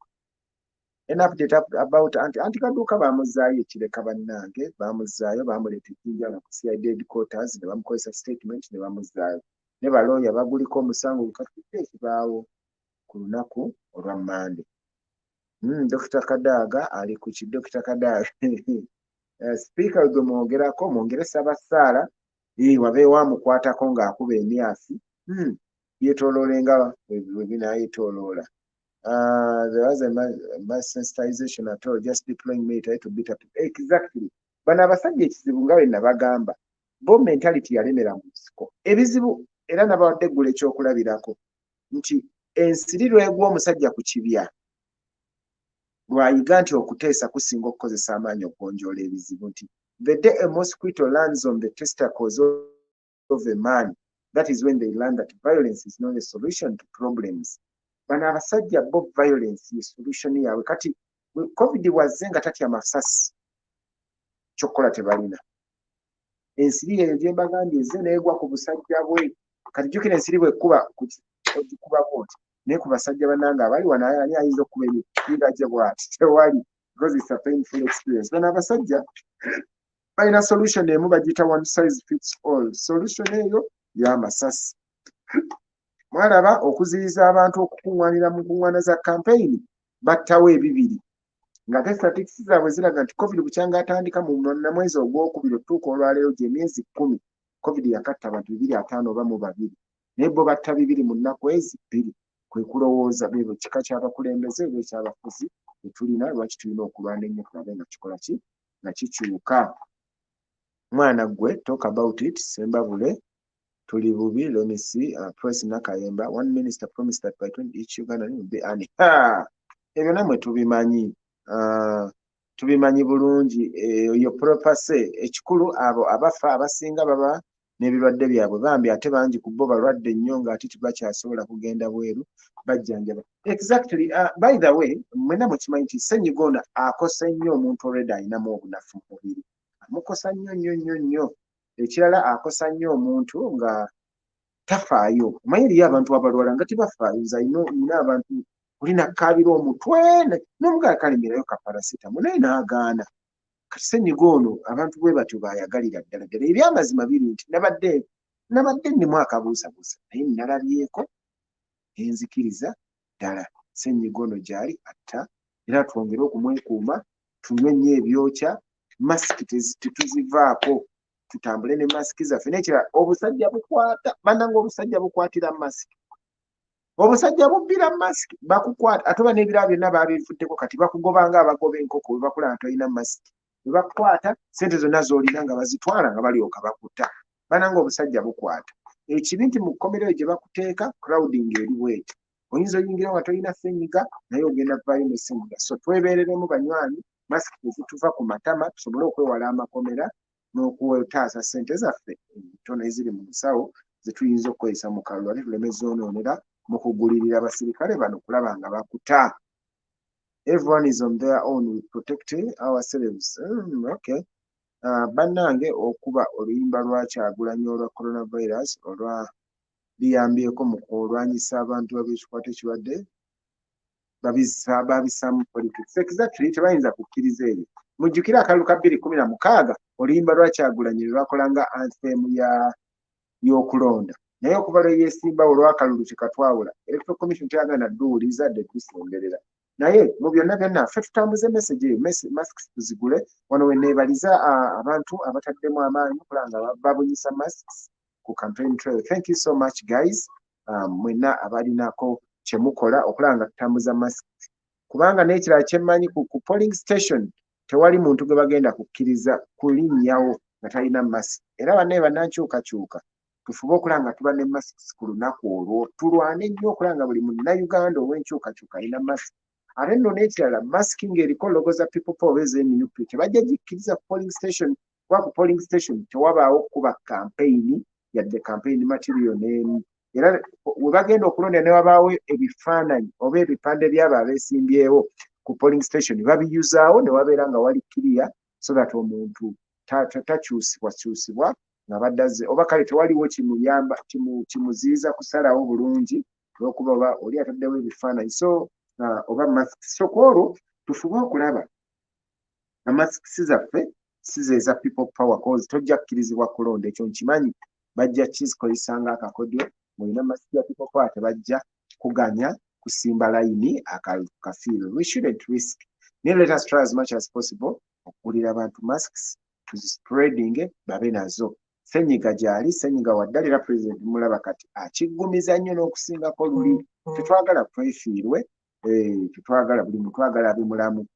an update about anti kaduuka bamuzaayo ekireka bannange bamuzaayo bamuleeta ejjinja nga ku CID headquarters ne bamukozesa statement ne bamuzaayo ne balooya baguliko omusango gukatudde ekibaawo ku lunaku olwa Mande Dr. Kadaga ali ku Dr. Kadaga speaker gwe mwogerako mwongere Ssabassaala wabeewo amukwatako ng'akuba emyasi yeetooloolenga webinaayetooloola there was a mass sensitization at all, just deploying military to beat up. Exactly. Bano abasajja ekizibu nga bwe nabagamba bo mentality yalemera mu nsiko ebizibu era nabawadde eggula ekyokulabirako nti ensiri lwegwa omusajja ku kibya lwayiga nti okuteesa kusinga okukozesa amaanyi okugonjoola ebizibu nti the day a mosquito lands on the testicles of a man, that is when they learn that violence is not a solution to problems. Bano abasajja bo violence ye solution yaabwe kati COVID wazze nga tatya masasi kyokkola tebalina ensiri eyo gye mbagambye ezze neegwa ku busajja bwe kati jjukira ensiri bwekuba ogikuba bwoti naye ku basajja bannange abali wano ani ayinza okuba emipiira gye bwati tewali because it's a painful experience. Bano abasajja balina solution emu bagiyita one size fits all solution eyo y'amasasi. Mwalaba okuziyiza abantu okukuŋŋaanira mu nkuŋŋaana za campaign battawo ebibiri ng'ate statistics zaabwe ziraga nti COVID bukyanga atandika mu mwezi ogwokubiri otuuka olwaleero gy'emyezi 10 COVID yakatta abantu 250 oba mu babiri naye bo batta 2 mu nnaku ezi 2 kwe kulowooza bebo kika ky'abakulembeze oba ekyabafuzi etulina lwaki tulina okulwana ennyo tulabe nga kikola ki nga kikyuka. Mwana gwe talk about it Sembabule tuli bubi. Let me see. Press Nakayemba. One minister promised that by 20 each Uganda will be ani. Ebyo namwe tubimanyi bulungi yo propase ekikulu abo abafa abasinga baba n'ebirwadde byabwe bambi ate bangi ku bo balwadde nnyo ng'ate tebakyasobola kugenda bweru bajjanjaba. Exactly. By the way mwena mukimanyi nti ssenyiga ono akosa nnyo omuntu already ayinamu obunafu mu mubiri amukosa nnyo. Ekirala akosa nnyo omuntu nga tafaayo. Omanyi abantu abalwala nga tebafaayo nze ina abantu olina kaabira omutwe n'omugala kalimirayo kaparasitamo naye n'agaana. Kati ssenyiga ono abantu bwe batyo baayagalira ddala ebyamazima biri nti nabadde nabadde nnimu akabuusabuusa naye nalabyeko enzikiriza ddala ssenyiga ono gy'ali atta era twongere okumwekuuma tunywe nnyo ebyokya masiki tetuzivaako tutambule ne masiki zaffe n'ekirala obusajja bukwata bannanga obusajja bukwatira masiki obusajja bubbira masiki bakukwata ate oba n'ebirabo byonna baabivuddeko kati bakugobanga abagoba enkoko bwe bakulaba nti olina masiki bwe bakukwata ssente zonna z'olina nga bazitwala nga balyoka bakutta bannanga obusajja bukwata ekibi nti mu kkomero gye bakuteeka crowding eri bweti oyinza oyingira nga tolina ssennyiga naye ogenda kuvaayo ne ssenyiga so twebeereremu banywanyi masiki tezituva ku matama tusobole okwewala amakomera n'okwetaasa ssente zaffe entono eziri mu nsawo zetuyinza okukozesa mu kalulu ate tuleme zoonoonera mu kugulirira abasirikale bano kulaba nga bakuta. Everyone is on their own with protecting ourselves. Okay. Bannange okuba oluyimba lwa Kyagulanyi olwa coronavirus olwa liyambyeko mu kulwanyisa abantu ab'ekikwate ekirwadde babisaamu politics. Exactly tebayinza kukkiriza ebyo. Mujjukire akalulu ka 2016 oluyimba lwa Kyagulanyi lwakolanga anthem y'okulonda naye okuva lwe yeesimbawo olw'akalulu kyekatwawula electoral commission teyagenda dduwuliza dde tusemberera naye mu byonna byonna ffe tutambuze message eyo masks tuzigule wano we neebaliza abantu abataddemu amaanyi okulaba nga babunyisa masks ku campaign trail. Thank you so much guys mwenna abalinako kyemukola okulaba nga tutambuza masks kubanga n'ekirala kyemmanyi ku polling station tewali muntu gwe bagenda kukkiriza kulinnyawo nga talina mask era bannaye bannankyukakyuka tufube okulaba nga tuba ne masks ku lunaku olwo tulwane nnyo okulaba nga buli munnayuganda ow'enkyukakyuka alina mask ate nno n'ekirala mask ng'eriko logo za people power ez'NUP tebajja gikkiriza ku polling station kuba ku polling station tewabaawo kuba campaign yadde campaign material n'emu era we bagenda okulonda ne wabaawo ebifaananyi oba ebipande byabo abeesimbyewo ku polling station babiyuzaawo ne wabeera nga wali clear so that omuntu takyusibwakyusibwa nga baddaze oba kale tewaliwo kimuyamba kimuziyiza kusalawo bulungi olwokuba oba oli ataddewo ebifaananyi so oba masks so ku olwo tufube okulaba amasikisi zaffe sizeeza people power cause tojja kukkirizibwa kulonda ekyo nkimanyi bajja kizikozesanga akakodyo mulina masiki ya people power tebajja kuganya kusimba layini akafiiro we shouldn't risk let us try as much as possible okuwulira abantu masks tuzispreading babe nazo ssenyiga gyali ssenyiga waddala era president mulaba kati akiggumiza nnyo n'okusingako luli tetwagala twefiirwe tetwagala buli muntu twagala abe mulamu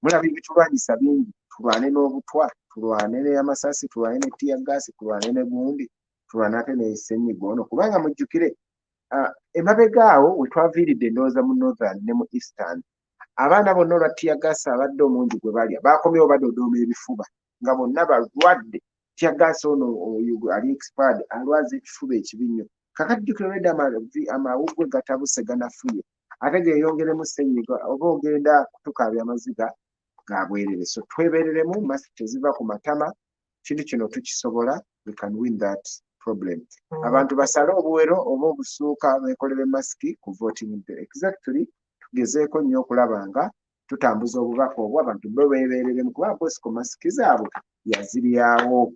mulaba ebitulwanyisa bingi tulwane n'obutwa tulwane n'amasasi tulwane ne tiyagasi tulwane ne gundi tulwane ate ne ssenyiga ono kubanga mujjukire emabega awo we twaviiridde endowooza mu northern ne mu eastern abaana bonna olwa tiyagasi abadde omungi gwe balya bakomyewo badodooma ebifuba nga bonna balwadde tiyagasi ono ali expired alwaza ekifuba ekibi nnyo kakajjukira olwedda amawuggwe gatabuse ganafuye ate geeyongeremu ssenyiga oba ogenda kutukaabya amaziga ga bwerere so twebereremu masiki teziva ku matama kintu kino tukisobola we can win that problem abantu basale obuwero oba obusuuka beekolere masiki ku voting day exactly tugezeeko nnyo okulaba nga tutambuza obubaka obwo abantu bebeereremu kuba posiko masiki zaabwe yaziryawo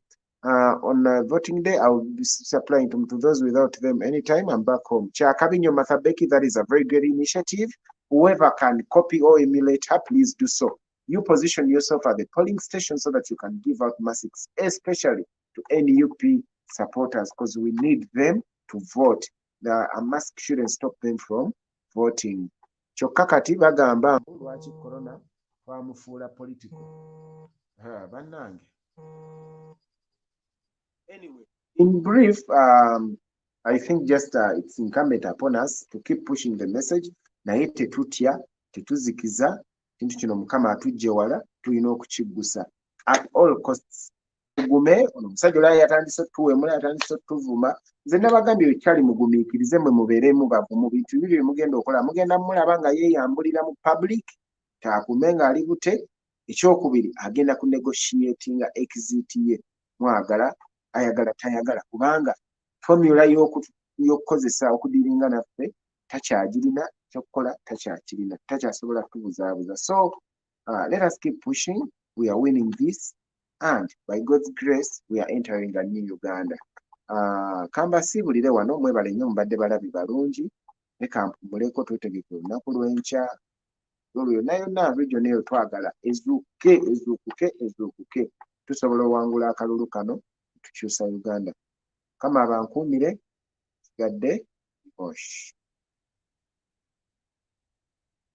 on voting day I will be supplying them to those without them anytime I'm back home. Chakabinyo Mathabeki, that is a very good initiative. Whoever can copy or emulate her, please do so. You position yourself at the polling station so that you can give out masks, especially to NUP supporters, because we need them to vote. A mask shouldn't stop them from voting. Chokakati bagamba lwaki corona twamufuula political. Bannange. Anyway, in brief, I think just it's incumbent upon us to keep pushing the message. Naye tetutya, tetuzikiza, kintu kino Mukama atujje wala, tulina okukiggusa at all costs. Tugume, ono omusajja olala yatandise otuweemula, yatandise otuvuma. Nze nabagambye ekyali mugumiikirize mwe mubeeremu bavumu bintu bibiri bye mugenda okola. Mugenda mulaba nga yeeyambulira mu public, taakume ng'ali bute. Ekyokubiri agenda ku negotiatinga exit ye. Mwagala ayagala tayagala kubanga formula y'okukozesa okudiringa naffe takyagirina kyokukola takyakirina takyasobola kutubuzaabuza so let us keep pushing. We are winning this and by God's grace we are entering a new Uganda. Kambasiibulire wano mwebale nnyo mubadde balabi balungi leka mpumuleko twetegeke olunaku lw'enkya olwo yonna yonna region eyo twagala ezuukuke tusobola owangula akalulu kano tukyusa Uganda. Kama abankuumire kigadde Bosh.